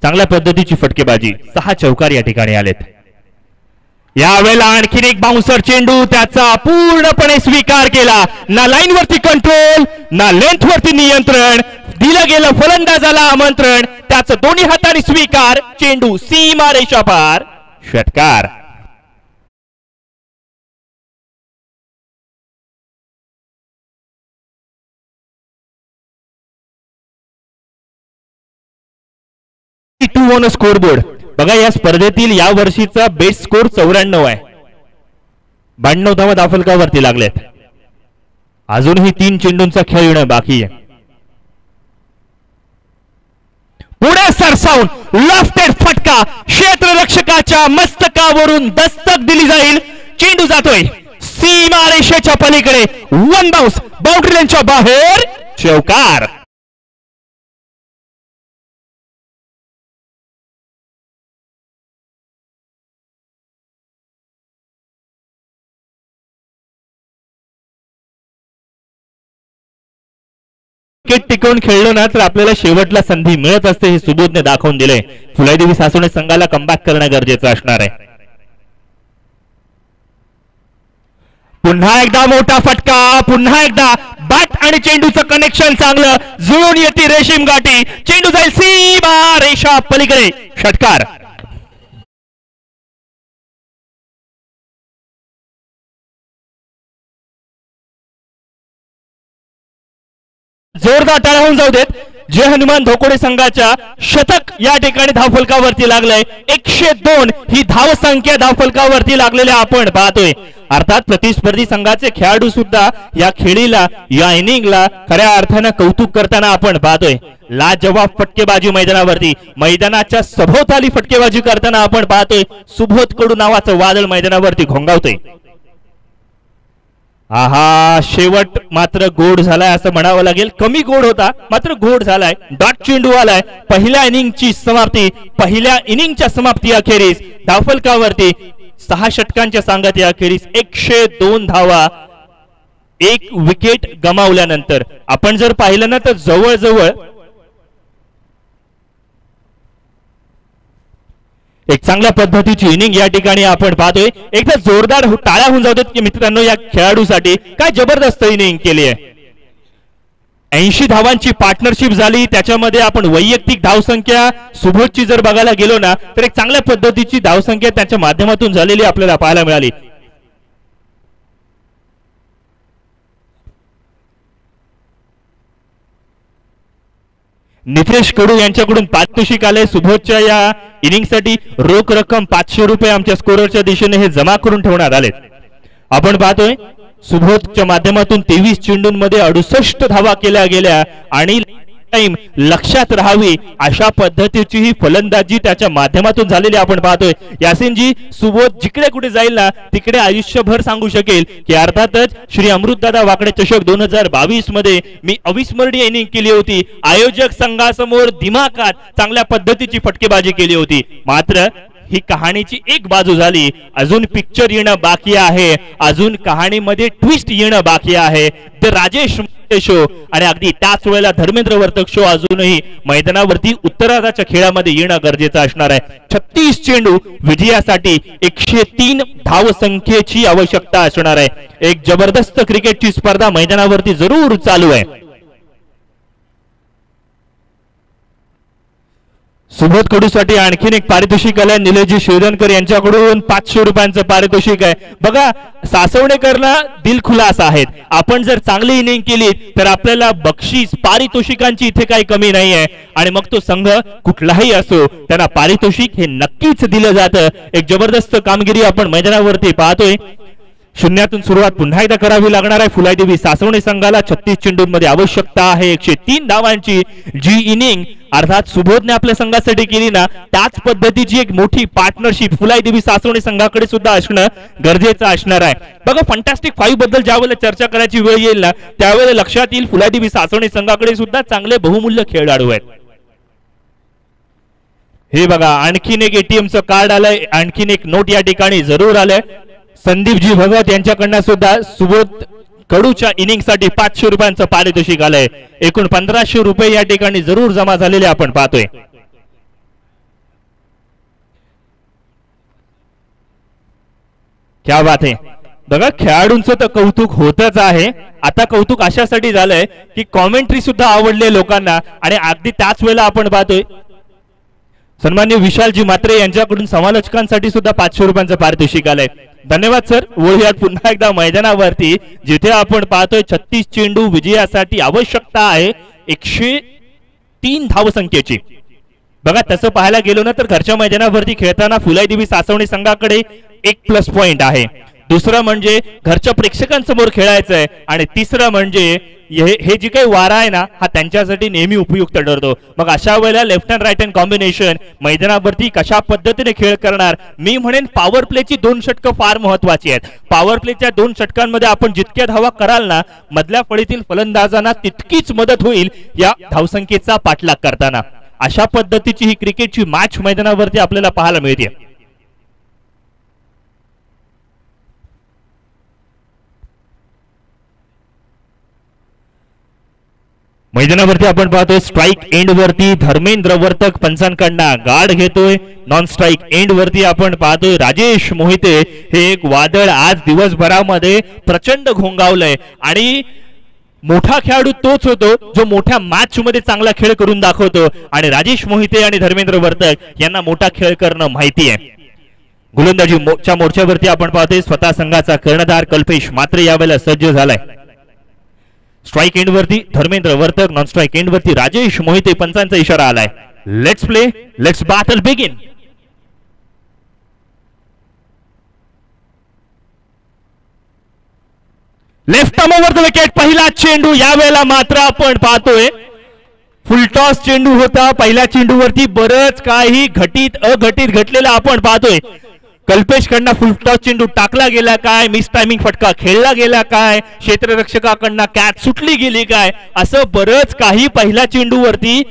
चांगल्या पद्धतीची फटकेबाजी, 6 चौकार या ठिकाणी आलेत. यावेळेला आणखीन एक बाउन्सर चेंडू, त्याचा पूर्णपणे स्वीकार केला. ना लाईन वरती कंट्रोल, ना लेंथ वरती नियंत्रण. दिलं गेलं फलंदाजाला आमंत्रण, त्याचं दोन्ही हाताने स्वीकार. चेंडू सीमारेषा पार. षटकार. स्कोरबोर्ड बघा, या स्पर्धेतील या वर्षीचा बेस्ट स्कोर 94 आहे. 92 धावा धावफलकावरती लागलेत. अजूनही 3 चेंडूंचा खेळ येणं बाकी आहे. पुढे सरसावून लॉफ्टेड फटका, क्षेत्ररक्षकाच्या मस्तकावरून दस्तक दिली जाईल. चेंडू जातोय सीमारेषेच्या पलीकडे. 1 बाउन्स, बाउंड्री लाईनच्या बाहेर. चौकार. विकेट टिकवून खेळलो ना तर आपल्याला शेवटला संधी मिळत असते, हे सुबोधने दाखवून दिले. फुलादेवी सासवणे संघाला कमबॅक करणं गरजेचं असणार आहे. पुन्हा एकदा मोठा फटका, पुन्हा एकदा बॅट आणि चेंडूचं कनेक्शन चांगलं जुळून येते रेशीम गाठी. चेंडू जाईल सीमा रेषा पलीकडे. षटकार. जोरदार टाळ्या होऊन जाऊ देत. जय हनुमान धोकोडे संघाच्या शतक या ठिकाणी धावफलकावरती लागलंय. 102 ही धावसंख्या धावफलकावरती लागलेल्या आपण पाहतोय. अर्थात प्रतिस्पर्धी संघाचे खेळाडू सुद्धा या खेळीला या इनिंगला खऱ्या अर्थानं कौतुक करताना आपण पाहतोय. लाजवाब फटकेबाजी मैदानावरती, मैदानाच्या सभोवताली फटकेबाजी करताना आपण पाहतोय. सुबोध कडू नावाचं वादळ मैदानावरती घोंगावतोय. आहा, शेवट मात्र गोड झालाय असं म्हणावं लागेल. कमी गोड होता मात्र गोड झालाय. डॉट चेंडू आलाय. पहिल्या इनिंगची समाप्ती, पहिल्या इनिंगच्या समाप्ती अखेरीस धावफलकावरती 6 षटकांच्या सांगत अखेरीस 102 धावा, 1 विकेट गमावल्यानंतर आपण जर पाहिलं ना तर जवळजवळ एक चांगल्या पद्धतीची इनिंग या ठिकाणी आपण पाहतोय. एकदा जोरदार टाळ्या होऊन जातात की मित्रांनो या खेळाडूसाठी काय जबरदस्त इनिंग केली आहे. 80 धावांची पार्टनरशिप झाली. त्याच्यामध्ये आपण वैयक्तिक धावसंख्या सुबोधची जर बघायला गेलो ना तर एक चांगल्या पद्धतीची धावसंख्या त्याच्या माध्यमातून झालेली आपल्याला पाहायला मिळाली. नितेश कडू यांच्याकडून पारितोषिक आले. सुबोधच्या या इनिंगसाठी रोख रक्कम 500 रुपये आमच्या स्कोररच्या दिशेने हे जमा करून ठेवण्यात आले. आपण पाहतोय सुबोधच्या माध्यमातून 23 चेंडूंमध्ये 68 धावा केल्या गेल्या आणि टाइम लक्षात राहावी अशा पद्धतीची ही फलंदाजी त्याच्या माध्यमातून झालेली आपण पाहतोय. यासिनजी, सुबोध जिकडे कुठे जाईल ना तिकडे आयुष्यभर सांगू शकेल की अर्थातच श्री अमृतदादा वाकडे चषक 2022 मध्ये मी अविस्मरणीय इनिंग केली होती. आयोजक संघासमोर दिमाखात चांगल्या पद्धतीची फटकेबाजी केली होती. मात्र ही कहाणीची एक बाजू झाली. अजून पिक्चर येणं बाकी आहे. अजून कहाणीमध्ये ट्विस्ट येणं बाकी आहे. द राजेश शो आणि अगदी त्याच वेळेला धर्मेंद्र वर्तक शो अजूनही मैदानावरती उत्तरार्धाच्या खेळामध्ये येणं गरजेचं असणार आहे. 36 चेंडू विजयासाठी 103 धावसंख्येची आवश्यकता असणार आहे. एक जबरदस्त क्रिकेटची स्पर्धा मैदानावरती जरूर चालू आहे. सुबोध कडूसाठी आणखीन एक पारितोषिक आलंय. निलेशजी शिरदनकर यांच्याकडून 500 रुपयांचं पारितोषिक आहे. बघा, सासवणेकरला दिलखुलास आहेत. आपण जर चांगली इनिंग केली तर आपल्याला बक्षीस पारितोषिकांची इथे काही कमी नाही आहे आणि मग तो संघ कुठलाही असो त्यांना पारितोषिक हे नक्कीच दिलं जातं. एक जबरदस्त कामगिरी आपण मैदानावरती पाहतोय. शून्यातून सुरुवात पुन्हा एकदा करावी लागणार आहे. फुलादेवी सासवणे संघाला 36 चेंडूंमध्ये आवश्यकता आहे 103 धावांची. जी इनिंग अर्थात सुबोधने आपल्या संघासाठी केली ना त्याच पद्धतीची एक मोठी पार्टनरशिप फुलादेवी सासवणे संघाकडे सुद्धा असणं गरजेचं असणार आहे. बघा, फंटास्टिक 5 बद्दल ज्यावेळेला चर्चा करायची वेळ येईल ना त्यावेळेला लक्षात येईल फुलादेवी सासवणे संघाकडे सुद्धा चांगले बहुमूल्य खेळाडू आहेत. हे बघा, आणखीन एक एटीएमचं कार्ड आलंय. आणखीन एक नोट या ठिकाणी जरूर आलंय. संदीपजी भगवत यांच्याकडनं सुद्धा सुबोध कडूच्या इनिंग साठी 500 रुपयांचं पारितोषिक आलंय. एकूण 1500 रुपये या ठिकाणी जरूर जमा झालेले आपण पाहतोय. क्या बात आहे. बघा, खेळाडूंचं तर कौतुक होतच आहे. आता कौतुक अशासाठी झालंय की कॉमेंट्री सुद्धा आवडले लोकांना आणि अगदी त्याच वेळेला आपण पाहतोय सन्मान्य विशालजी म्हात्रे यांच्याकडून समालोचकांसाठी सुद्धा 500 रुपयांचं पारितोषिक आलंय. धन्यवाद सर. वळूयात पुन्हा एकदा मैदानावरती जिथे आपण पाहतोय 36 चेंडू विजयासाठी आवश्यकता आहे 103 धावसंख्येची. बघा, तसं पाहायला गेलो ना तर घरच्या मैदानावरती खेळताना फुलादेवी सासवणे संघाकडे एक प्लस पॉइंट आहे. दुसरं म्हणजे घरच्या प्रेक्षकांसमोर खेळायचं आहे आणि तिसरं म्हणजे हे जी काही वारा आहे ना हा त्यांच्यासाठी नेहमी उपयुक्त ठरतो. मग अशा वेळेला left and right hand combination मैदानावरती कशा पद्धतीने खेळ करणार. मी म्हणेन पॉवर प्लेची 2 षटकं फार महत्वाची आहेत. पॉवर प्लेच्या 2 षटकांमध्ये आपण जितक्या धावा कराल ना मधल्या फळीतील फलंदाजांना तितकीच मदत होईल या धावसंख्येचा पाठलाग करताना. अशा पद्धतीची ही क्रिकेटची मॅच मैदानावरती आपल्याला पाहायला मिळते. मैदानावरती आपण पाहतोय स्ट्राइक एंड वरती धर्मेंद्र वर्तक पंचांकडनं गार्ड घेतोय. नॉन स्ट्राइक एंड वरती आपण पाहतोय राजेश मोहिते. हे एक वादळ आज दिवसभरामध्ये प्रचंड घोंगावलंय आणि मोठा खेळाडू तोच होतो जो मोठ्या मॅच मध्ये चांगला खेळ करून दाखवतो आणि राजेश मोहिते आणि धर्मेंद्र वर्तक यांना मोठा खेळ करणं माहिती आहे. गोलंदाजीच्या मोर्चावरती आपण पाहतोय स्वतः संघाचा कर्णधार कल्पेश मात्र यावेळेला सज्ज झालाय. स्ट्राइक एंड वरती Dharmendra Vartak, non strike end वरती राजेश मोहिते. पंचांचा इशारा आलाय. Let's play, let's battle begin. Left arm over the wicket. पहिला चेंडू. यावेळेला मात्र आपण पाहतोय फुलटॉस चेंडू होता. पहिल्या चेंडूवरती बरंच काही घटित अघटित घडलेलं आपण पाहतोय. कल्पेश कडनं फुलटॉस चेंडू टाकला गेला काय, मिस टायमिंग फटका खेळला गेला काय, क्षेत्ररक्षकाकडनं कॅच सुटली गेली काय, असं बरंच काही पहिल्या चेंडूवरती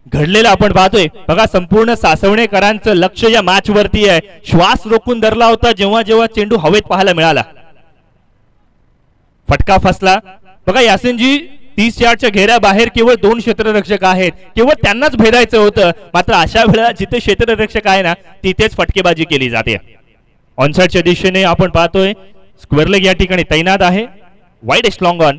घडलेलं आपण पाहतोय. बघा संपूर्ण सासवणेकरांचं लक्ष या मॅच वरती आहे. श्वास रोखून धरला होता जेव्हा जेव्हा चेंडू हवेत पाहायला मिळाला. फटका फसला. बघा यासिनजी 30 यार्डच्या घेऱ्याबाहेर केवळ 2 क्षेत्ररक्षक आहेत. केवळ त्यांनाच भेदायचं होतं. मात्र अशा वेळेला जिथे क्षेत्ररक्षक आहे ना तिथेच फटकेबाजी केली जाते. ऑनसाइडच्या दिशेने आपण पाहतोय स्क्वेअर लेग या ठिकाणी तैनात आहे. वाईड लॉंग ऑन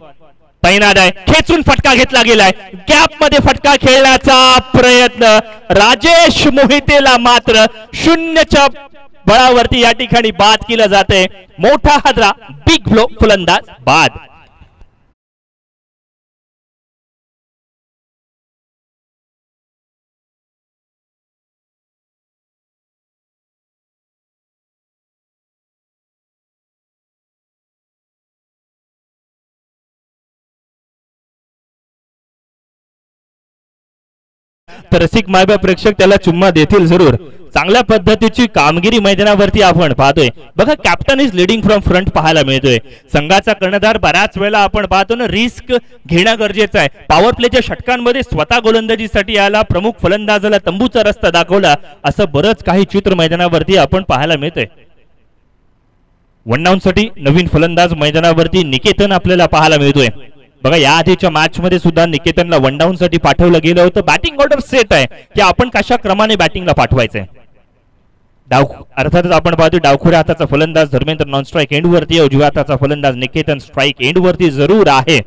तैनात आहे. खेचून फटका घेतला गेलाय. गॅप मध्ये फटका खेळण्याचा प्रयत्न. राजेश मोहितेला मात्र 0च्या बळावरती या ठिकाणी बाद केलं जाते. मोठा हादरा, बिग ब्लो, फलंदाज बाद. तर रसिक मायबा प्रेक्षक त्याला चुम्मा देतील जरूर. चांगल्या पद्धतीची कामगिरी मैदानावरती आपण पाहतोय. बघा captain is leading from front पाहायला मिळतोय. संघाचा कर्णधार बऱ्याच वेळेला आपण पाहतो ना रिस्क घेणं गरजेचं आहे. पॉवर प्लेच्या षटकांमध्ये स्वतः गोलंदाजीसाठी आला, प्रमुख फलंदाजाला तंबूचा रस्ता दाखवला, असं बरंच काही चित्र मैदानावरती आपण पाहायला मिळतंय. वन डाऊन साठी नवीन फलंदाज मैदानावरती निकेतन आपल्याला पाहायला मिळतोय. बघा या आधीच्या मॅच मध्ये सुद्धा निकेतनला वन डाऊन साठी पाठवलं गेलं होतं. बॅटिंग ऑर्डर सेट आहे की आपण कशा क्रमाने बॅटिंगला पाठवायचंय. अर्थातच आपण पाहतो डावखुऱ्या हाताचा फलंदाज धर्मेंद्र नॉन स्ट्राइक एंड वरती, उजव्या हाताचा फलंदाज निकेतन स्ट्राइक एंड वरती जरूर आहे.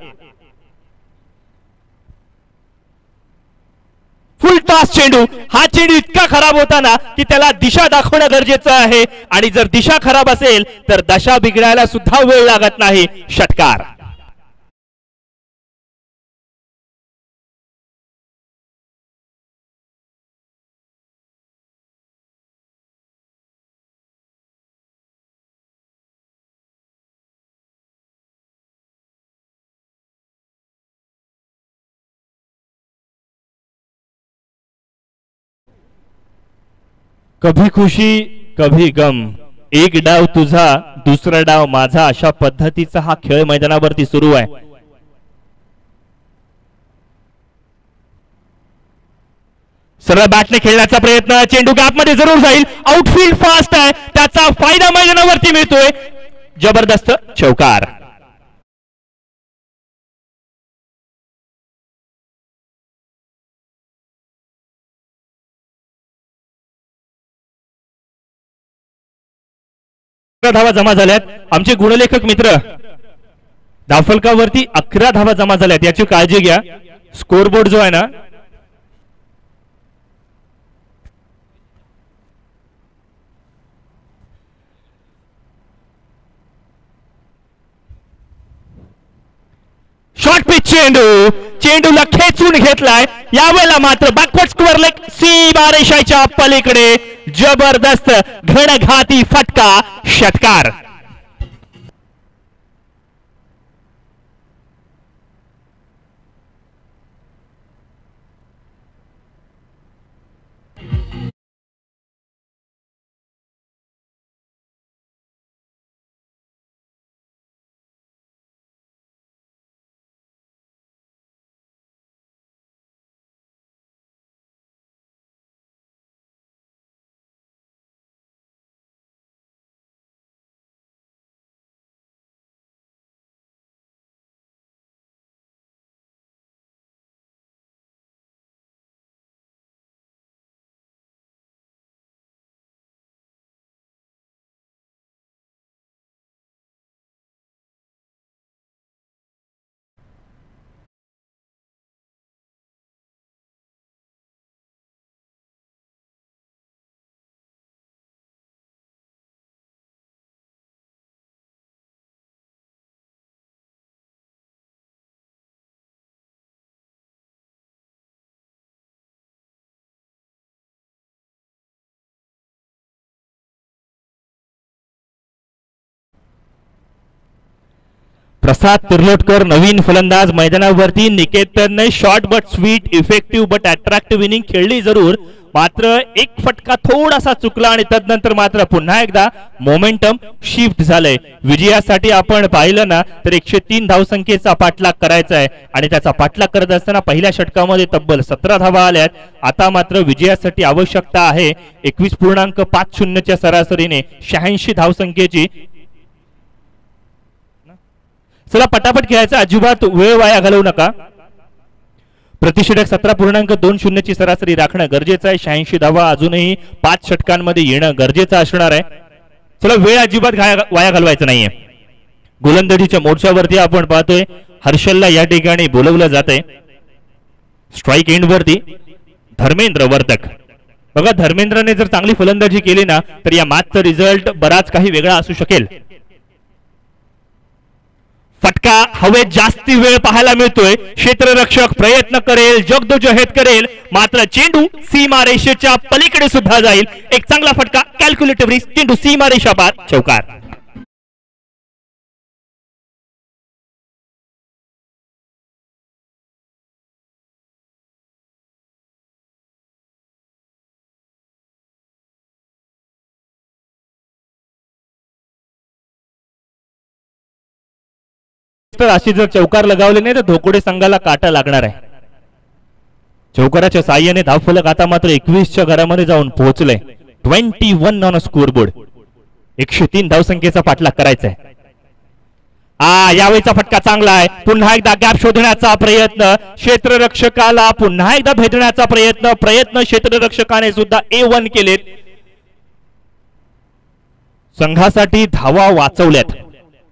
फुल टॉस चेंडू. हा चेंडू इतका खराब होता ना की त्याला दिशा दाखवणं गरजेचं आहे आणि जर दिशा खराब असेल तर दशा बिघडायला सुद्धा वेळ लागत नाही. षटकार. कभी खुशी कभी गम, एक डाव तुझा दुसरा डाव माझा, अशा पद्धतीचा हा खेळ मैदानावरती सुरू आहे. सरळ बॅटने खेळण्याचा प्रयत्न. चेंडू गॅप मध्ये जरूर जाईल. आउटफील्ड फास्ट आहे, त्याचा फायदा मैदानावरती मिळतोय. जबरदस्त चौकार. धावा जमा झाल्यात. आमचे गुणलेखक मित्र धावफलकावरती 11 धावा जमा झाल्यात, याची काळजी घ्या. स्कोरबोर्ड जो आहे ना शॉर्ट पिच चेंडू. चेंडूला खेचून घेतलाय. यावेळेला मात्र बॅकवर्ड स्क्वेअर लेग सीमा रेषेच्या पलीकडे जबरदस्त घणघाती फटका. षटकार. प्रसाद तिर्लोटकर नवीन फलंदाज मैदानावरती. निकेतनने short but sweet effective but attractive inning खेळली जरूर, मात्र एक फटका थोडासा चुकला आणि तदनंतर मात्र पुन्हा एकदा मोमेंटम शिफ्ट झालंय. विजयासाठी आपण पाहिलं ना तर 103 धावसंख्येचा पाठलाग करायचा आहे आणि त्याचा पाठलाग करत असताना पहिल्या षटकामध्ये तब्बल 17 धावा आल्यात. आता मात्र विजयासाठी आवश्यकता आहे 21.50 च्या सरासरीने 86 धावसंख्येची. चला पटापट खेळायचा, अजिबात वेळ वाया घालवू नका. प्रतिषटक 17.20 ची सरासरी राखणं गरजेचं आहे. 86 धावा अजूनही 5 षटकांमध्ये येणं गरजेचं असणार आहे. चला वेळ अजिबात वाया घालवायचा नाहीये. गोलंदाजीच्या मोर्चावरती आपण पाहतोय हर्षलला या ठिकाणी बोलवलं जातंय. स्ट्राइक एंड वरती धर्मेंद्र वर्तक. बघा धर्मेंद्रने जर चांगली फलंदाजी केली ना तर या मॅचचा रिझल्ट बराच काही वेगळा असू शकेल. फटका हवेत जास्ती वेळ पाहायला मिळतोय. क्षेत्ररक्षक प्रयत्न करेल, जगदोजहद करेल, मात्र चेंडू सीमारेषेच्या पलीकडे सुद्धा जाईल. एक चांगला फटका, कॅल्क्युलेटिव्ह रिस्क, चेंडू सीमारेषा पार, चौकार. तर अशी जर चौकार लगावले नाही तर धोकोडे संघाला काटा लागणार आहे. चौकाराच्या साह्याने धावफलक आता मात्र 21च्या घरामध्ये जाऊन पोहोचले. 21 ऑन स्कोरबोर्ड. 103 धावसंख्येचा पाठलाग करायचा आहे. यावेळीचा फटका चांगला आहे. पुन्हा एकदा गॅप शोधण्याचा प्रयत्न, क्षेत्ररक्षकाला पुन्हा एकदा भेदण्याचा प्रयत्न क्षेत्ररक्षकाने सुद्धा A1 केलेत. संघासाठी धावा वाचवल्यात,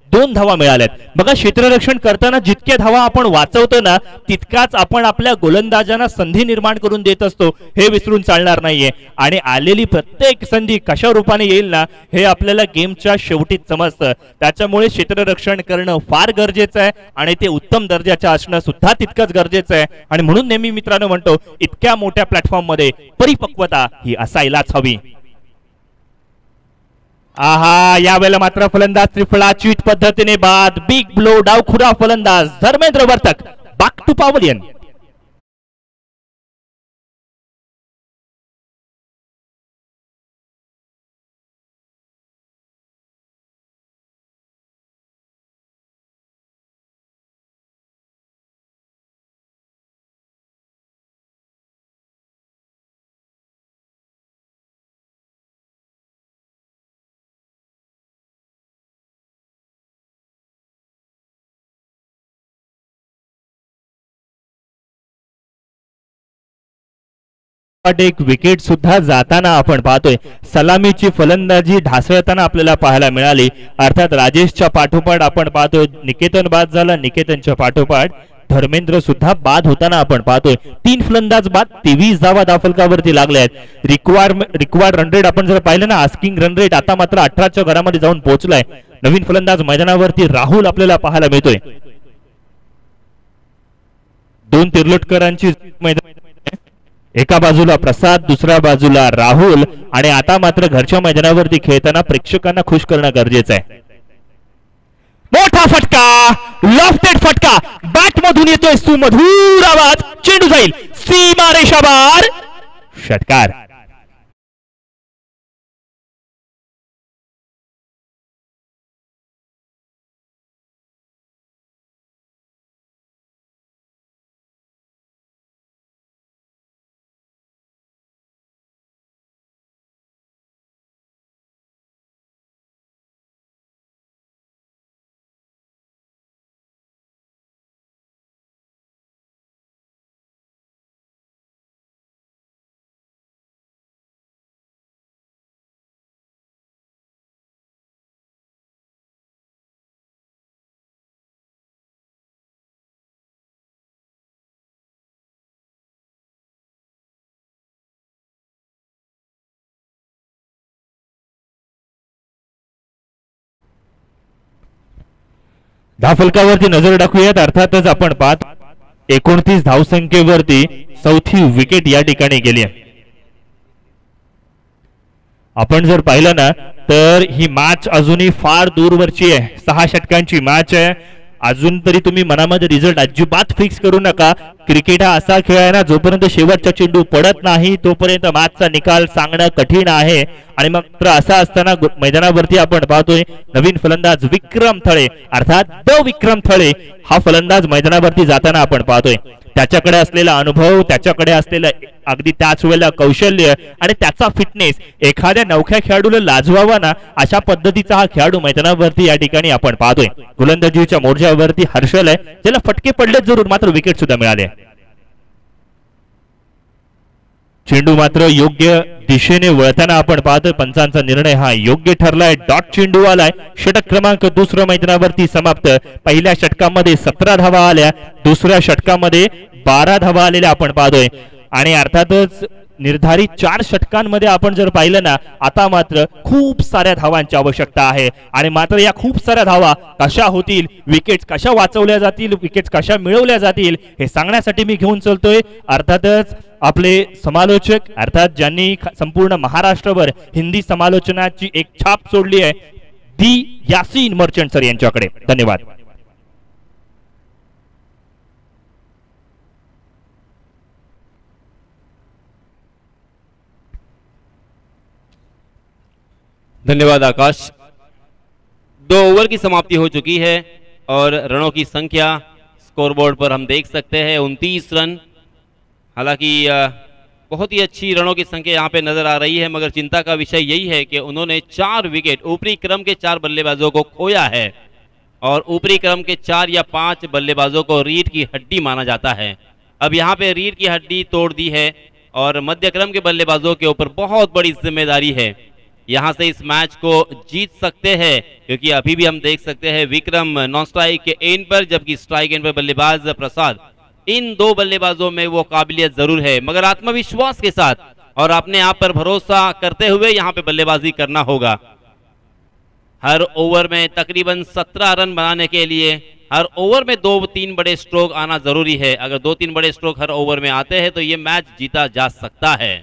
2 धावा मिळाल्यात. बघा क्षेत्ररक्षण करताना जितक्या धावा आपण वाचवतो ना तितकाच आपण आपल्या गोलंदाजांना संधी निर्माण करून देत असतो, हे विसरून चालणार नाहीये. आणि आलेली प्रत्येक संधी कशा रूपाने येईल ना हे आपल्याला गेमच्या शेवटी समजतं. त्याच्यामुळे क्षेत्ररक्षण करणं फार गरजेचं आहे आणि ते उत्तम दर्जाचं असणं सुद्धा तितकंच गरजेचं आहे. आणि म्हणून नेहमी मित्रांनो म्हणतो इतक्या मोठ्या प्लॅटफॉर्म मध्ये परिपक्वता ही असायलाच हवी. यावेळेला मात्र फलंदाज त्रिफळाचीत पद्धतीने बाद. बिग ब्लो, डावखुरा फलंदाज Dharmendra Vartak back to pavilion. एक विकेट सुद्धा जाताना आपण पाहतोय. सलामीची फलंदाजी ढासळताना आपल्याला पाहायला मिळाली. अर्थात राजेशच्या पाठोपाठ आपण पाहतोय निकेतन बाद झाला, निकेतनच्या पाठोपाठ धर्मेंद्र सुद्धा बाद होताना आपण पाहतोय. 3 फलंदाज बाद, 23 धावा धावफलकावरती लागल्या आहेत. रिक्वायर्ड रन रेट आपण जर पाहिलं ना आस्किंग रन रेट आता मात्र 18च्या घरामध्ये जाऊन पोहोचलाय. नवीन फलंदाज मैदानावरती राहुल आपल्याला पाहायला मिळतोय. 2 तिर्लोटकरांची मैदान, एका बाजूला प्रसाद, दुसऱ्या बाजूला राहुल. आणि आता मात्र घरच्या मैदानावरती खेळताना प्रेक्षकांना खुश करणं गरजेचं आहे. मोठा फटका, लॉफ्टेड फटका, बॅट मधून येतोय सुमधुर आवाज, चेंडू जाईल सीमारेषा बार, षटकार. धावफलकावरती नजर टाकूयात. अर्थातच आपण पाहत 29 धावसंख्येवरती चौथी विकेट या ठिकाणी गेली. आपण जर पाहिलं ना तर ही मॅच अजूनही फार दूरवरची आहे. 6 षटकांची मॅच आहे अजून तरी तुम्ही मनामध्ये रिझल्ट अजिबात फिक्स करू नका. क्रिकेट हा असा खेळ आहे ना, जोपर्यंत शेवटचा चेंडू पडत नाही तोपर्यंत मॅचचा निकाल सांगणं कठीण आहे. आणि मात्र असं असताना मैदानावरती आपण पाहतोय नवीन फलंदाज विक्रम थळे अर्थात द विक्रम थळे हा फलंदाज मैदानावरती जाताना आपण पाहतोय. त्याच्याकडे असलेला अनुभव, त्याच्याकडे असलेलं अगदी त्याच वेळेला कौशल्य आणि त्याचा फिटनेस एखाद्या नवख्या खेळाडूला लाजवावा ना, अशा पद्धतीचा हा खेळाडू मैदानावरती या ठिकाणी आपण पाहतोय. गोलंदाजीच्या मोर्चावरती हर्षल आहे, ज्याला फटके पडले जरूर मात्र विकेट सुद्धा मिळाले. चेंडू मात्र योग्य दिशेने वळताना आपण पाहतोय पंचांचा निर्णय हा योग्य ठरलाय. डॉट चेंडू आलाय. षटक क्रमांक दुसरं मैदानावरती समाप्त. पहिल्या षटकामध्ये 17 धावा आल्या, दुसऱ्या षटकामध्ये 12 धावा आलेल्या आपण पाहतोय. आणि अर्थातच निर्धारित 4 षटकांमध्ये आपण जर पाहिलं ना, आता मात्र खूप साऱ्या धावांची आवश्यकता आहे. आणि मात्र या खूप साऱ्या धावा कशा होतील, विकेट्स कशा वाचवल्या जातील, विकेट्स कशा मिळवल्या जातील हे सांगण्यासाठी मी घेऊन चलतोय अर्थातच आपले समालोचक, अर्थात ज्यांनी संपूर्ण महाराष्ट्रभर हिंदी समालोचनाची एक छाप सोडली आहे, दी यासीन मर्चंट सर यांच्याकडे. धन्यवाद. धन्यवाद आकाश. 2 ओवर की समाप्ति हो चुकी है और रनों की संख्या स्कोरबोर्ड पर हम देख सकते हैं 29 रन. हालांकि बहुत ही अच्छी रनों की संख्या यहाँ पे नजर आ रही है, मगर चिंता का विषय यही है कि उन्होंने 4 विकेट ऊपरी क्रम के 4 बल्लेबाजों को खोया है और ऊपरी क्रम के 4 या 5 बल्लेबाजों को रीढ़ की हड्डी माना जाता है. अब यहाँ पे रीढ़ की हड्डी तोड़ दी है और मध्य क्रम के बल्लेबाजों के ऊपर बहुत बड़ी जिम्मेदारी है. यहाँ से इस मैच को जीत सकते हैं, क्योंकि अभी भी हम देख सकते हैं विक्रम नॉन स्ट्राइक के एंड पर, जबकि स्ट्राइक एंड पर बल्लेबाज प्रसाद. इन 2 बल्लेबाजों में वो काबिलियत जरूर है, मगर आत्मविश्वास के साथ और अपने आप पर भरोसा करते हुए यहाँ पे बल्लेबाजी करना होगा. हर ओवर में तकरीबन 17 रन बनाने के लिए हर ओवर में 2-3 बड़े स्ट्रोक आना जरूरी है. अगर 2-3 बड़े स्ट्रोक हर ओवर में आते हैं तो ये मैच जीता जा सकता है.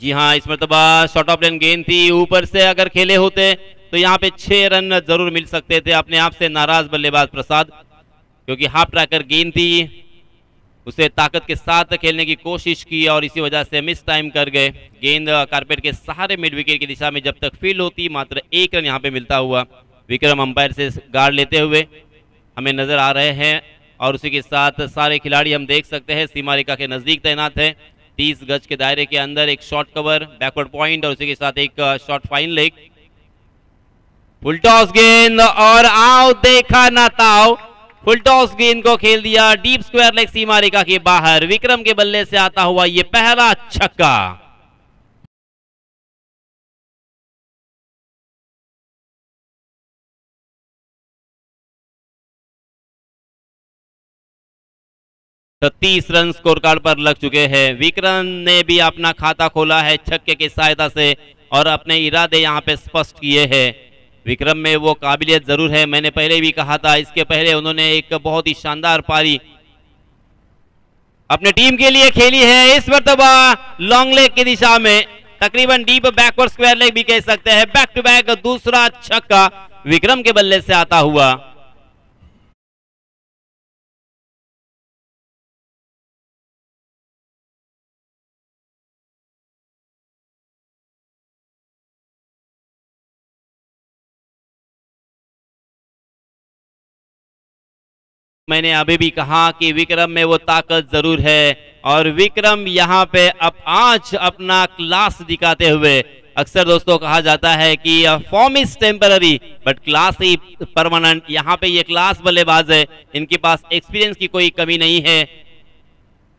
जी हाँ, इस मरतबा शॉर्ट ऑफ लेन गेंद थी, ऊपर से अगर खेले होते तो यहाँ पे 6 रन जरूर मिल सकते थे. अपने आप से नाराज बल्लेबाज प्रसाद, क्योंकि हाफ ट्रैकर गेंद थी, उसे ताकत के साथ खेलने की कोशिश की और इसी वजह से मिस टाइम कर गए. गेंद कारपेट के सहारे मिड विकेट की दिशा में जब तक फील्ड होती मात्र 1 रन यहाँ पे मिलता हुआ विक्रम अंपायर से गार्ड लेते हुए हमें नजर आ रहे हैं. और उसी के साथ सारे खिलाड़ी हम देख सकते हैं सीमा रेखा के नजदीक तैनात है. 30 गज के दायरे के अंदर एक शॉर्ट कवर, बैकवर्ड पॉइंट और उसी के साथ एक शॉर्ट फाइन लेग. फुल टॉस गेंद और आओ देखा ना ताओ, फुल टॉस गेंद को खेल दिया डीप स्क्वायर लेग सीमा रेखा के बाहर. विक्रम के बल्ले से आता हुआ ये पहला छक्का. तो 30 रन स्कोर कार्ड पर लग चुके हैं. विक्रम ने भी अपना खाता खोला है छक्के की सहायता से और अपने इरादे यहां पे स्पष्ट किए हैं. विक्रम में वो काबिलियत जरूर है, मैंने पहले भी कहा था. इसके पहले उन्होंने एक बहुत ही शानदार पारी अपने टीम के लिए खेली है. इस मरतबा लॉन्ग लेग की दिशा में तकरीबन डीप बैकवर्ड स्क्वायर लेग भी कह सकते हैं. बैक टू बैक दूसरा छक्का विक्रम के बल्ले से आता हुआ. मैंने अभी भी कहा कि विक्रम में वो ताकत जरूर है और विक्रम यहाँ पे अब आज अपना क्लास दिखाते हुए, अक्सर दोस्तों कहा जाता है कि form is temporary but class he permanent. यहाँ पे ये क्लास बल्लेबाज है, इनके पास एक्सपीरियंस की कोई कमी नहीं है.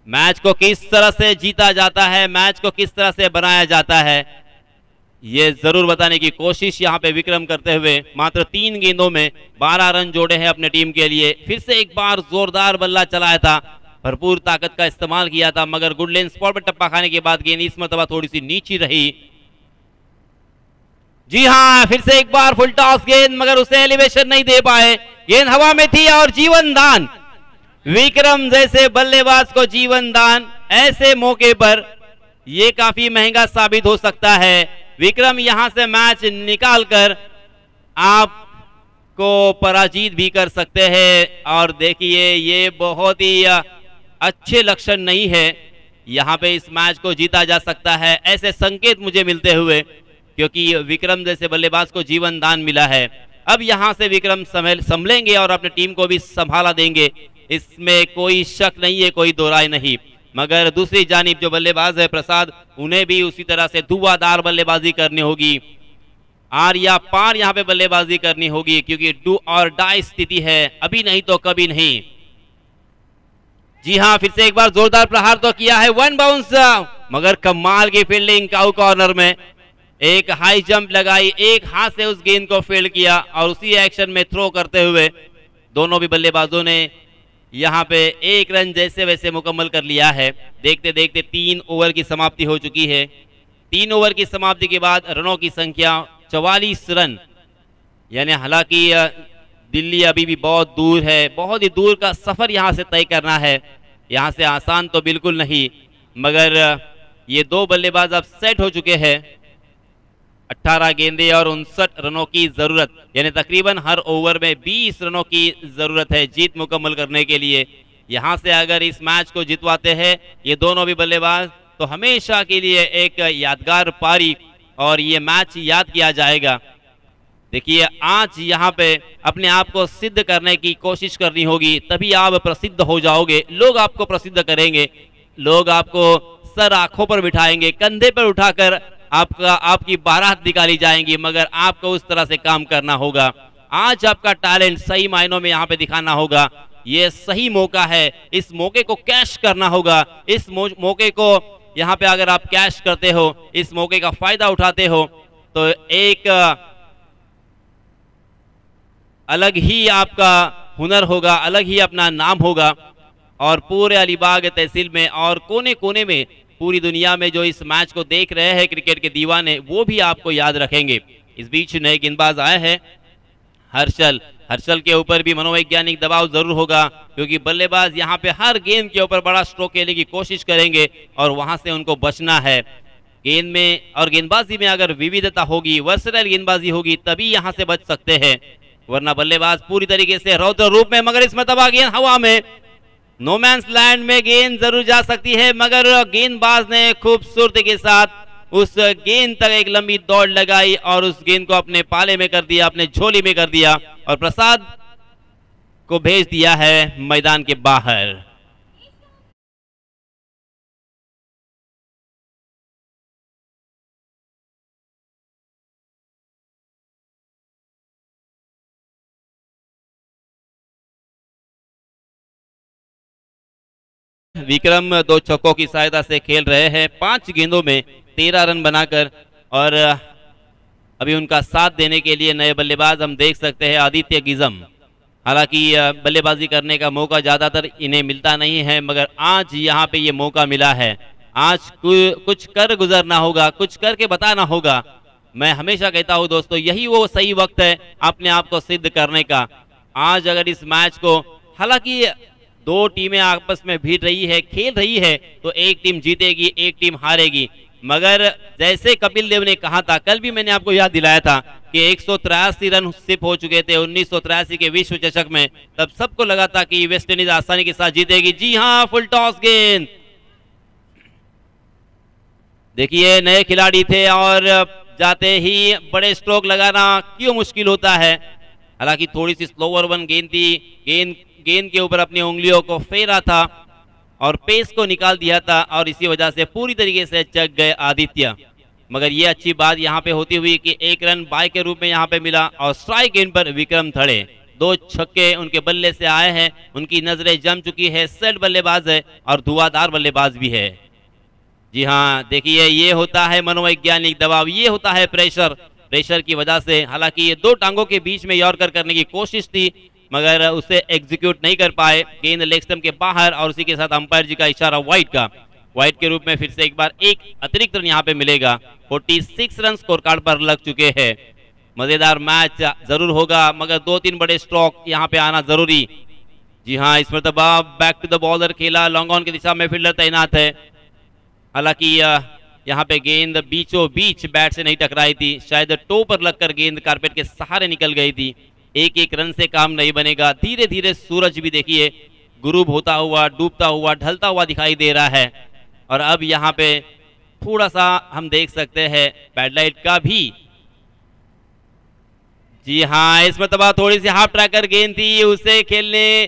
मैच को किस तरह से जीता जाता है, मैच को किस तरह से बनाया जाता है, ये जरूर बताने की कोशिश यहाँ पे विक्रम करते हुए मात्र 3 गेंदों में 12 रन जोड़े हैं अपने टीम के लिए. फिर से एक बार जोरदार बल्ला चलाया था, भरपूर ताकत का इस्तेमाल किया था, मगर गुड लेन स्पॉट पर टप्पा खाने के बाद गेंद इस मरतबा थोड़ी सी नीची रही. जी हाँ, फिर से एक बार फुल टॉस गेंद, मगर उसे एलिवेशन नहीं दे पाए. गेंद हवा में थी और जीवन दान, विक्रम जैसे बल्लेबाज को जीवन दान ऐसे मौके पर यह काफी महंगा साबित हो सकता है. विक्रम यहां से मैच निकालकर आप को पराजित भी कर सकते हैं। और देखिए ये बहुत ही अच्छे लक्षण नहीं है, यहाँ पे इस मैच को जीता जा सकता है ऐसे संकेत मुझे मिलते हुए, क्योंकि विक्रम जैसे बल्लेबाज को जीवन दान मिला है। अब यहाँ से विक्रम संभलेंगे और अपने टीम को भी संभाला देंगे, इसमें कोई शक नहीं है, कोई दो राय नहीं। मगर दूसरी जानिब जो बल्लेबाज है प्रसाद, उन्हें भी उसी तरह से धुआंधार बल्लेबाजी करनी होगी, आर या पार यहाँ पे बल्लेबाजी करनी होगी, क्योंकि डू और डाई स्थिति है, अभी नहीं तो कभी नहीं। जी हाँ, फिर से एक बार जोरदार प्रहार तो किया है, वन बाउंस, मगर कमाल की फील्डिंग, काउ कॉर्नर में एक हाई जंप लगाई, एक हाथ से उस गेंद को फील्ड किया और उसी एक्शन में थ्रो करते हुए दोनों भी बल्लेबाजों ने यहाँ पे एक रन जैसे वैसे मुकम्मल कर लिया है। देखते देखते 3 ओवर की समाप्ति हो चुकी है। 3 ओवर की समाप्ति के बाद रनों की संख्या 44 रन, यानी हालांकि दिल्ली अभी भी बहुत दूर है, बहुत ही दूर का सफर यहाँ से तय करना है, यहाँ से आसान तो बिल्कुल नहीं। मगर ये 2 बल्लेबाज अब सेट हो चुके हैं, 18 गेंदे और 59 रनों की जरूरत, यानी तकरीबन हर ओवर में 20 रनों की जरूरत है जीत मुकम्मल करने के लिए। यहाँ से अगर इस मैच को जितवाते हैं ये दोनों भी बल्लेबाज, तो हमेशा के लिए एक यादगार पारी और ये मैच याद किया जाएगा। देखिए आज यहाँ पे अपने आप को सिद्ध करने की कोशिश करनी होगी, तभी आप प्रसिद्ध हो जाओगे, लोग आपको प्रसिद्ध करेंगे, लोग आपको सर आंखों पर बिठाएंगे, कंधे पर उठाकर आपकी बारात निकाली जाएंगी, मगर आपको उस तरह से काम करना होगा। आज आपका टैलेंट सही मायनों में यहाँ पे दिखाना होगा, ये सही मौका है, इस मौके को कैश करना होगा। इस मौके को यहाँ पे अगर आप कैश करते हो, इस मौके का फायदा उठाते हो, तो एक अलग ही आपका हुनर होगा, अलग ही अपना नाम होगा, और पूरे अलीबाग तहसील में और कोने कोने में पूरी दुनिया में जो इस मैच को देख रहे हैं क्रिकेट के दीवाने, वो भी आपको याद रखेंगे। इस बीच नए गेंदबाज आए हैं हर्षल के ऊपर भी मनोवैज्ञानिक दबाव जरूर होगा, क्योंकि बल्लेबाज यहाँ पे हर गेंद के ऊपर बड़ा स्ट्रोक खेलने की कोशिश करेंगे और वहां से उनको बचना है। गेंद में और गेंदबाजी में अगर विविधता होगी, वर्सटाइल गेंदबाजी होगी, तभी यहाँ से बच सकते हैं, वरना बल्लेबाज पूरी तरीके से रौद्र रूप में, मगर इसमें तबाह गेंद हवा में, नो मैंस लैंड में गेंद जरूर जा सकती है, मगर गेंदबाज ने खूबसूरती के साथ उस गेंद तक एक लंबी दौड़ लगाई और उस गेंद को अपने पाले में कर दिया, अपने झोली में कर दिया और प्रसाद को भेज दिया है मैदान के बाहर। विक्रम 2 छक्कों की सहायता से खेल रहे हैं 5 गेंदों में 13 रन बनाकर, और अभी उनका साथ देने के लिए नए बल्लेबाज हम देख सकते हैं आदित्य गिजम। हालांकि बल्लेबाजी करने का मौका ज्यादातर इन्हें मिलता नहीं है, मगर आज यहाँ पे ये मौका मिला है। आज कुछ कर गुजरना होगा, कुछ करके बताना होगा। मैं हमेशा कहता हूँ दोस्तों, यही वो सही वक्त है अपने आप को सिद्ध करने का। आज अगर इस मैच को, हालांकि 2 टीमें आपस में भिड़ रही है, खेल रही है, तो एक टीम जीतेगी, एक टीम हारेगी, मगर जैसे कपिल देव ने कहा था, कल भी मैंने आपको याद दिलाया था कि 183 रन सिर्फ हो चुके थे 1983 के विश्व चषक में, तब सबको लगा था कि वेस्ट इंडीज आसानी के साथ जीतेगी। जी हाँ, फुल टॉस गेंद, देखिए नए खिलाड़ी थे और जाते ही बड़े स्ट्रोक लगाना क्यों मुश्किल होता है। हालांकि थोड़ी सी स्लोवर वन गेंद थी, गेंद के ऊपर अपनी उंगलियों को फेरा था और पेस को निकाल दिया था, और इसी वजह से पूरी तरीके से चक गए आदित्य। मगर ये अच्छी बात यहाँ पे होती हुई कि 1 रन बाय के रूप में यहाँ पे मिला, और स्ट्राइक गेंद पर विक्रम थड़े 2 छक्के उनके बल्ले से आए हैं, उनकी नजरें जम चुकी है, सेट बल्लेबाज है और धुआंधार बल्लेबाज भी है। जी हाँ, देखिए ये होता है मनोवैज्ञानिक दबाव, ये होता है प्रेशर की वजह से। हालांकि ये 2 टांगों के बीच में यॉर्कर करने की कोशिश थी, मगर उसे एग्जीक्यूट नहीं कर पाए, गेंद लेग स्टंप के बाहर, और उसी के साथ अंपायर जी का इशारा वाइड के रूप में फिर से एक बार एक अतिरिक्त रन यहाँ पे मिलेगा। 46 रन स्कोर कार्ड पर लग चुके हैं। मजेदार मैच जरूर होगा, मगर 2-3 बड़े स्ट्रोक यहाँ पे आना जरूरी। जी हाँ, इस मरतबा बैक टू द बॉलर खेला, लॉन्ग ऑन की दिशा में फील्डर तैनात है। हालांकि यहाँ पे गेंद बीचों बीच बैट से नहीं टकराई थी, शायद टो पर लगकर गेंद कारपेट के सहारे निकल गई थी। एक एक रन से काम नहीं बनेगा। धीरे धीरे सूरज भी देखिए गुरूब होता हुआ, डूबता हुआ, ढलता हुआ दिखाई दे रहा है। और अब यहाँ पे थोड़ा सा हम देख सकते हैं बैडलाइट का भी। जी हाँ, इस मरतबा थोड़ी सी हाफ ट्रैकर गेंद थी, उसे खेलने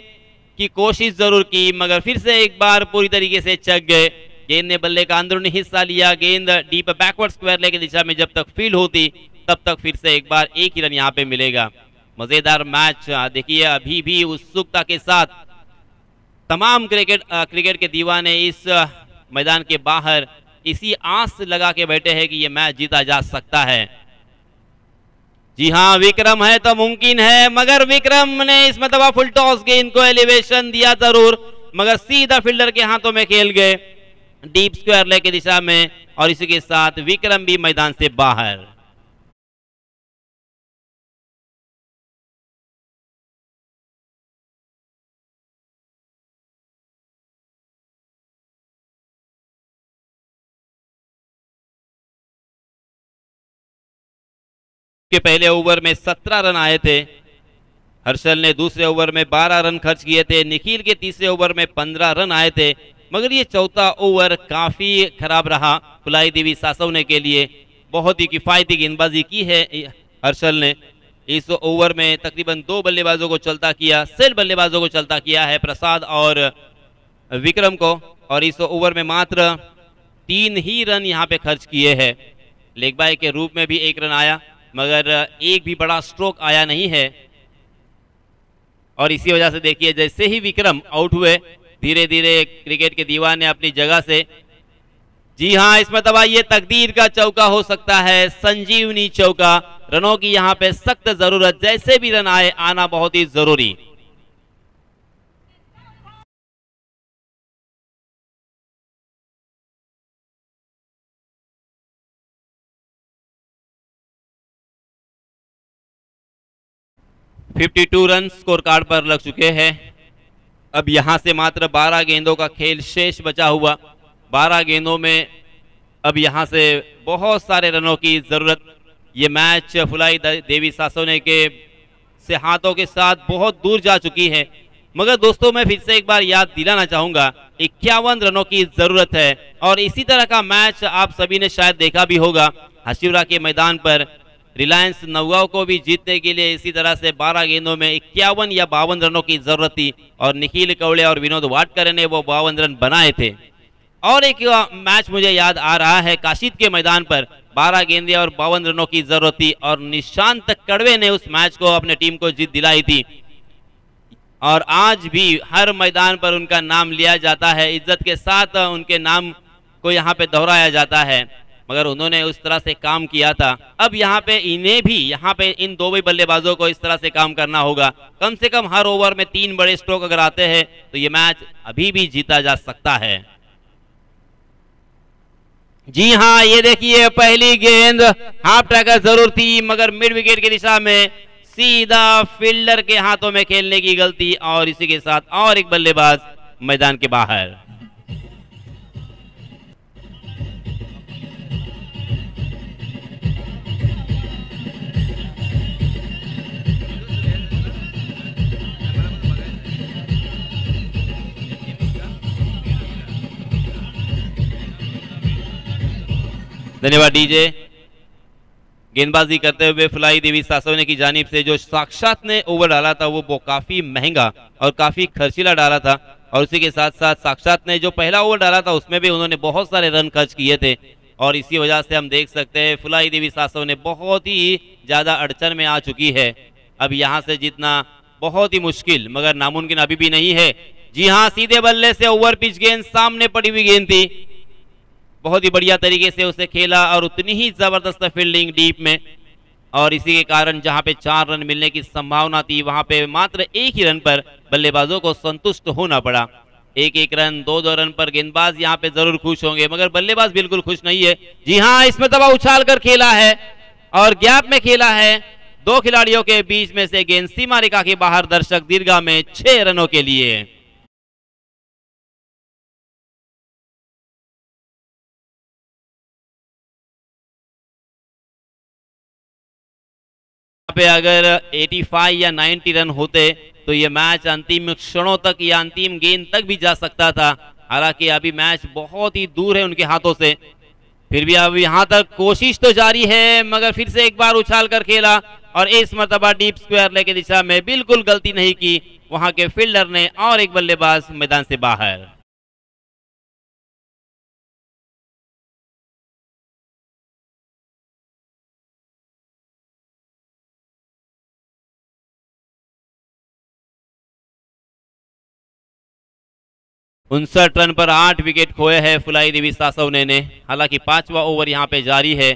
की कोशिश जरूर की, मगर फिर से एक बार पूरी तरीके से चक गए। गेंद ने बल्ले का अंदरूनी हिस्सा लिया, गेंद डीप बैकवर्ड स्क्वायर लेग की दिशा में जब तक फील्ड होती तब तक फिर से एक बार एक ही रन यहाँ पे मिलेगा। मजेदार मैच देखिए, अभी भी उत्सुकता के साथ तमाम क्रिकेट के दीवाने इस मैदान के बाहर इसी आस लगा के बैठे हैं कि ये मैच जीता जा सकता है। जी हाँ, विक्रम है तो मुमकिन है, मगर विक्रम ने इस मतलब फुल टॉस गेंद को एलिवेशन दिया जरूर, मगर सीधा फील्डर के हाथों में खेल गए डीप स्क्वायर लेग की दिशा में, और इसी के साथ विक्रम भी मैदान से बाहर। के पहले ओवर में 17 रन आए थे। हर्षल ने दूसरे ओवर में 12 रन खर्च किए थे। निखिल के तीसरे ओवर में 15 रन आए थे, मगर ये चौथा ओवर काफी खराब रहा फुलाई देवी सासवने के लिए। बहुत ही किफायती गेंदबाजी की है हर्षल ने। इस ओवर में तकरीबन 2 बल्लेबाजों को चलता किया, सिर्फ बल्लेबाजों को चलता किया है, प्रसाद और विक्रम को, और इस ओवर में मात्र 3 ही रन यहाँ पे खर्च किए हैं। लेग बाय के रूप में भी 1 रन आया, मगर एक भी बड़ा स्ट्रोक आया नहीं है। और इसी वजह से देखिए, जैसे ही विक्रम आउट हुए, धीरे धीरे क्रिकेट के दीवाने अपनी जगह से, जी हां, इसमें तबा ये तकदीर का चौका हो सकता है, संजीवनी चौका। रनों की यहां पे सख्त जरूरत, जैसे भी रन आए आना बहुत ही जरूरी। (52 रन स्कोर कार्ड पर लग चुके हैं। अब यहां से मात्र 12 गेंदों का खेल शेष बचा हुआ। 12 गेंदों में अब यहां से बहुत सारे रनों की जरूरत। ये मैच फुलाई देवी सासोने के से हाथों के साथ बहुत दूर जा चुकी है, मगर दोस्तों मैं फिर से एक बार याद दिलाना चाहूंगा, 51 रनों की जरूरत है। और इसी तरह का मैच आप सभी ने शायद देखा भी होगा हसीवरा के मैदान पर। रिलायंस नवगांव को भी जीतने के लिए इसी तरह से 12 गेंदों में 51 या 52 रनों की जरूरत थी, और निखिल कौड़े और विनोद वाडकर ने वो 52 रन बनाए थे। और एक मैच मुझे याद आ रहा है, काशिद के मैदान पर 12 गेंदें और 52 रनों की जरूरत थी, और निशांत कड़वे ने उस मैच को अपने टीम को जीत दिलाई थी। और आज भी हर मैदान पर उनका नाम लिया जाता है, इज्जत के साथ उनके नाम को यहाँ पे दोहराया जाता है, मगर उन्होंने उस तरह से काम किया था। अब यहाँ पे इन्हें भी, यहाँ पे इन दो भी बल्लेबाजों को इस तरह से काम करना होगा। कम से कम हर ओवर में 3 बड़े स्ट्रोक अगर आते हैं तो ये मैच अभी भी जीता जा सकता है। जी हाँ, ये देखिए पहली गेंद हाफ ट्रैकर जरूर थी, मगर मिड विकेट की दिशा में सीधा फील्डर के हाथों में खेलने की गलती, और इसी के साथ और एक बल्लेबाज मैदान के बाहर। धन्यवाद डीजे। गेंदबाजी करते हुए फुलाई देवी सासवने की जानिब से जो साक्षात ने ओवर डाला था वो काफी महंगा और काफी खर्चीला डाला था, और उसी के साथ साथ साक्षात ने जो पहला ओवर डाला था उसमें भी उन्होंने बहुत सारे रन खर्च किए थे, और इसी वजह से हम देख सकते हैं फुलाई देवी सासवने बहुत ही ज्यादा अड़चन में आ चुकी है। अब यहां से जीतना बहुत ही मुश्किल मगर नामुमकिन अभी भी नहीं है। जी हाँ, सीधे बल्ले से ओवर पिच गेंद, सामने पड़ी हुई गेंद थी, बहुत ही बढ़िया तरीके से उसे खेला, और उतनी ही जबरदस्त फील्डिंग डीप में, और इसी के कारण जहां पे 4 रन मिलने की संभावना थी वहां पे मात्र 1 ही रन पर बल्लेबाजों को संतुष्ट होना पड़ा। 1-1 रन, 2-2 रन पर गेंदबाज यहां पे जरूर खुश होंगे, मगर बल्लेबाज बिल्कुल खुश नहीं है। जी हाँ, इसमें दबा उछाल कर खेला है और गैप में खेला है, 2 खिलाड़ियों के बीच में से गेंद सीमा रेखा के बाहर, दर्शक दीर्घा में 6 रनों के लिए। पे अगर 85 या 90 रन होते तो ये मैच अंतिम क्षणों तक या अंतिम गेंद तक भी जा सकता था। हालांकि अभी मैच बहुत ही दूर है उनके हाथों से, फिर भी अब यहां तक कोशिश तो जारी है, मगर फिर से एक बार उछाल कर खेला और इस मर्तबा डीप स्क्वायर लेग की दिशा में बिल्कुल गलती नहीं की वहां के फील्डर ने, और एक बल्लेबाज मैदान से बाहर। उनसठ रन पर 8 विकेट खोए हैं फुलाई देवी सासवने ने। हालांकि 5वां ओवर यहां पे जारी है,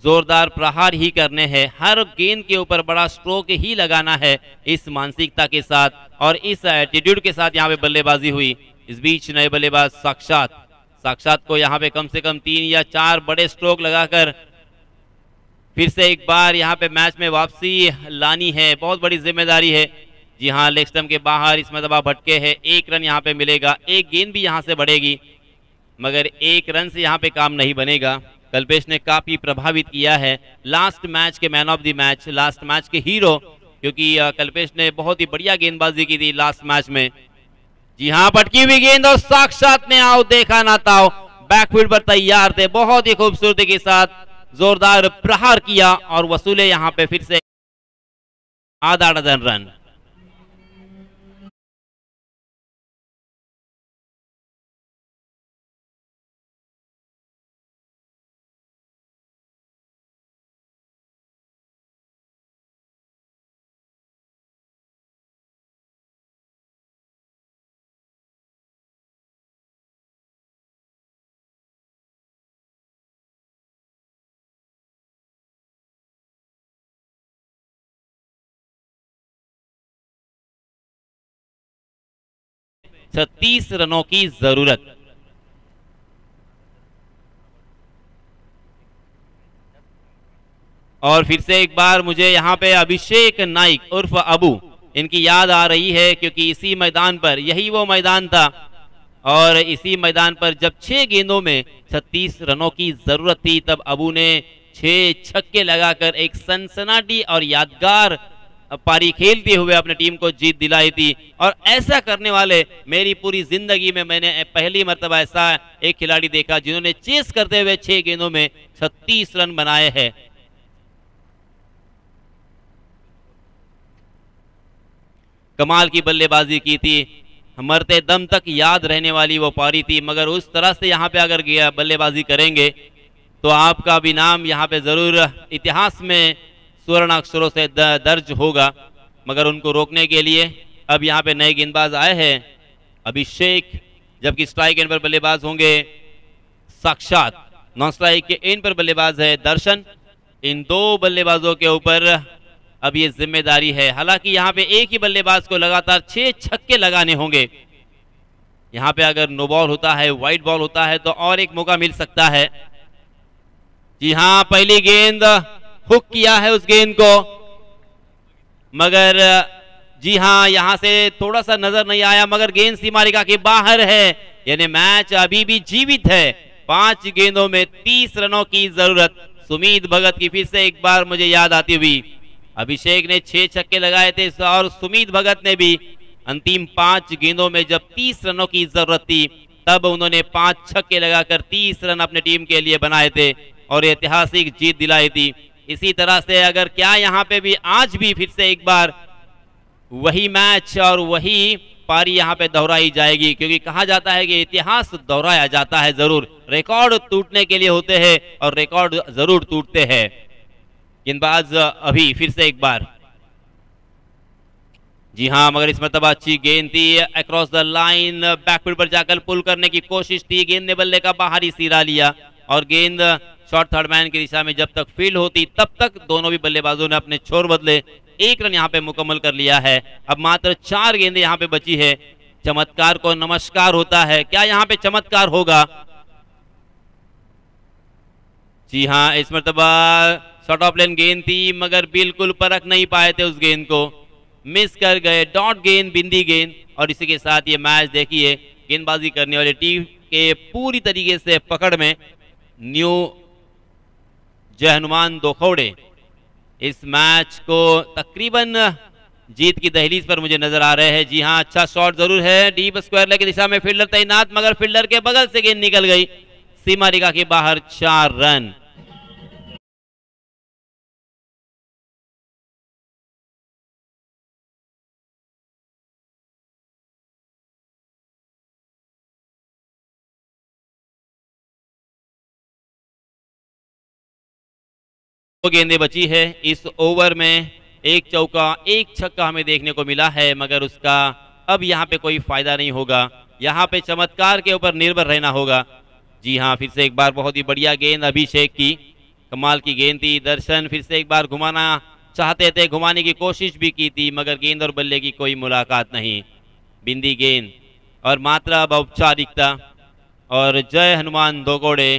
जोरदार प्रहार ही करने हैं, हर गेंद के ऊपर बड़ा स्ट्रोक ही लगाना है, इस मानसिकता के साथ और इस एटीट्यूड के साथ यहां पे बल्लेबाजी हुई। इस बीच नए बल्लेबाज साक्षात को यहां पे कम से कम 3 या 4 बड़े स्ट्रोक लगाकर फिर से एक बार यहां पे मैच में वापसी लानी है, बहुत बड़ी जिम्मेदारी है। जी हाँ, लेग स्टंप के बाहर इस मरतबा भटके है, 1 रन यहाँ पे मिलेगा, एक गेंद भी यहाँ से बढ़ेगी, मगर 1 रन से यहाँ पे काम नहीं बनेगा। कल्पेश ने काफी प्रभावित किया है, last match K man of the match, last match K hero, क्योंकि कल्पेश ने बहुत ही बढ़िया गेंदबाजी की थी लास्ट मैच में। जी हाँ, भटकी हुई गेंद और साक्षात ने आओ देखा ना ताओ, बैकफील्ड पर तैयार थे, बहुत ही खूबसूरती के साथ जोरदार प्रहार किया और वसूले यहाँ पे फिर से आधा डजन रन। छत्तीस रनों की जरूरत। और फिर से एक बार मुझे यहाँ पे अभिषेक नाइक उर्फ अबू इनकी याद आ रही है, क्योंकि इसी मैदान पर, यही वो मैदान था और इसी मैदान पर जब 6 गेंदों में 36 रनों की जरूरत थी, तब अबू ने 6 छक्के लगाकर एक सनसनाटी और यादगार पारी खेलते हुए अपने टीम को जीत दिलाई थी। और ऐसा करने वाले मेरी पूरी जिंदगी में मैंने पहली मर्तबा ऐसा एक खिलाड़ी देखा जिन्होंने चेस करते हुए 6 गेंदों में 36 रन बनाए हैं। कमाल की बल्लेबाजी की थी, मरते दम तक याद रहने वाली वो पारी थी, मगर उस तरह से यहाँ पे अगर गया बल्लेबाजी करेंगे तो आपका भी नाम यहाँ पे जरूर इतिहास में स्वर्ण अक्षरों से दर्ज होगा। मगर उनको रोकने के लिए अब यहाँ पे नए गेंदबाज आए हैं, अभिषेक, जबकि स्ट्राइक एंड पर बल्लेबाज होंगे साक्षात, नॉन स्ट्राइक के एंड पर बल्लेबाज है दर्शन। इन 2 बल्लेबाजों के ऊपर अब ये जिम्मेदारी है। हालांकि यहाँ पे एक ही बल्लेबाज को लगातार 6 छक्के लगाने होंगे। यहाँ पे अगर नो बॉल होता है, वाइड बॉल होता है तो और एक मौका मिल सकता है। जी हाँ, पहली गेंद हुक किया है उस गेंद को, मगर जी हाँ यहां से थोड़ा सा नजर नहीं आया, मगर गेंद सीमा रेखा के बाहर है, यानी मैच अभी भी जीवित है। 5 गेंदों में 30 रनों की जरूरत। सुमीत भगत की फिर से एक बार मुझे याद आती हुई, अभिषेक ने 6 छक्के लगाए थे और सुमीत भगत ने भी अंतिम 5 गेंदों में जब 30 रनों की जरूरत थी तब उन्होंने 5 छक्के लगाकर 30 रन अपने टीम के लिए बनाए थे और ऐतिहासिक जीत दिलाई थी। इसी तरह से अगर क्या यहाँ पे भी आज भी फिर से एक बार वही मैच और वही पारी यहाँ पे दोहराई जाएगी, क्योंकि कहा जाता है कि इतिहास दोहराया जाता है जरूर, रिकॉर्ड टूटने के लिए होते हैं और रिकॉर्ड जरूर टूटते हैं। गेंदबाज अभी फिर से एक बार, जी हाँ, मगर इस मरतबा अच्छी गेंद थी, अक्रॉस द लाइन, बैकफील्ड पर जाकर पुल करने की कोशिश थी, गेंद ने बल्ले का बाहरी सिरा लिया और गेंद शॉर्ट थर्ड मैन की दिशा में जब तक फील्ड होती तब तक दोनों भी बल्लेबाजों ने अपने छोर बदले। 1 रन यहाँ पे मुकम्मल कर लिया है। अब मात्र 4 गेंदें यहाँ पे बची है। चमत्कार को नमस्कार होता है, क्या यहाँ पे चमत्कार होगा? जी हाँ, इस मरतबा शॉर्ट ऑफ लेन गेंद थी, मगर बिल्कुल परख नहीं पाए थे उस गेंद को, मिस कर गए, डॉट गेंद, बिंदी गेंद। और इसी के साथ ये मैच देखिए, गेंदबाजी करने वाली टीम के पूरी तरीके से पकड़ में न्यू जय हनुमान दोखौड़े इस मैच को तकरीबन जीत की दहलीज पर मुझे नजर आ रहे हैं। जी हां, अच्छा शॉट जरूर है, डीप स्क्वायर लेग की दिशा में फील्डर तैनात, मगर फील्डर के बगल से गेंद निकल गई सीमा रेखा के बाहर। 4 रन। गेंदें बची है इस ओवर में, एक चौका एक छक्का हमें देखने को मिला है, मगर उसका अब यहाँ पे कोई फायदा नहीं होगा। यहाँ पे चमत्कार के ऊपर निर्भर रहना होगा। जी हाँ, फिर से एक बार बहुत ही बढ़िया गेंद अभिषेक की, कमाल की गेंद थी। दर्शन फिर से एक बार घुमाना चाहते थे, घुमाने की कोशिश भी की थी, मगर गेंद और बल्ले की कोई मुलाकात नहीं। बिंदी गेंद और मात्र अब औपचारिकता, और जय हनुमान दोगोड़े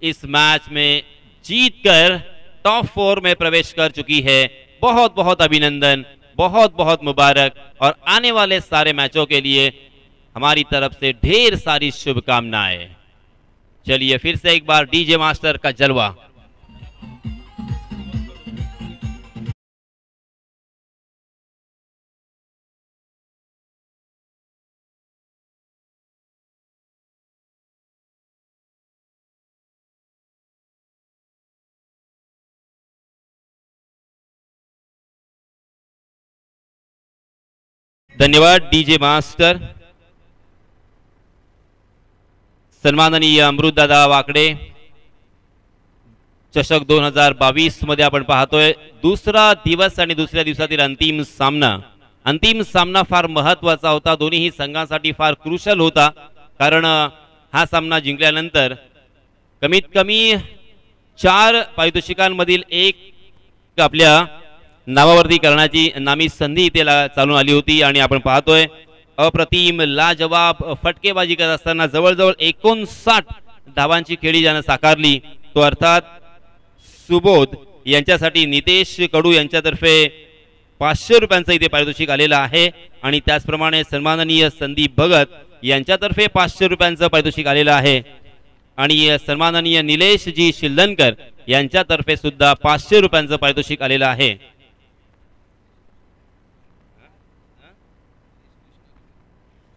इस मैच में जीतकर टॉप 4 में प्रवेश कर चुकी है। बहुत बहुत अभिनंदन, बहुत बहुत मुबारक, और आने वाले सारे मैचों के लिए हमारी तरफ से ढेर सारी शुभकामनाएं। चलिए फिर से एक बार डीजे मास्टर का जलवा। धन्यवाद डीजे मास्टर। सन्माननीय अमृतदादा वाकडे, चषक 2022 मध्ये आपण पाहतोय दुसरा दिवस आणि दुसऱ्या दिवसातील अंतिम सामना फार महत्वाचा होता, दोन्ही संघांसाठी फार क्रुशल होता, कारण हा सामना जिंकल्यानंतर कमीत कमी 4 पारितोषिकांमधील एक आपल्या नावावरती करण्याची नामी संधी इथे चालून आली होती। आणि आपण पाहतोय अप्रतिम लाजवाब फटकेबाजी करत असताना जवळजवळ 59 धावांची खेळी ज्यानं साकारली तो अर्थात सुबोध यांच्यासाठी नितेश कडू यांच्यातर्फे 500 रुपयांचं इथे पारितोषिक आलेलं आहे। आणि त्याचप्रमाणे सन्माननीय संदीप भगत यांच्यातर्फे 500 रुपयांचं पारितोषिक आलेलं आहे। आणि सन्माननीय निलेश जी शिल्दनकर यांच्यातर्फे सुद्धा 500 रुपयांचं पारितोषिक आलेलं आहे।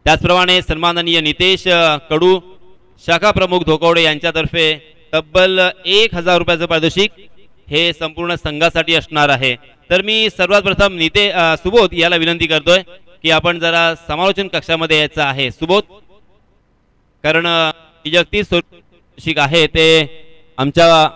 त्याचप्रमाणे सन्माननीय नितेश कडू शाखा प्रमुख धोकवडे यांच्यातर्फे तब्बल 1000 रुपयाचं पारितोषिक हे संपूर्ण संघासाठी असणार आहे। तर मी सर्वात प्रथम सुबोध याला विनंती करतोय की आपण जरा समालोचन कक्षामध्ये यायचं आहे सुबोध, कारण 31 पारितोषिक आहे ते आमच्या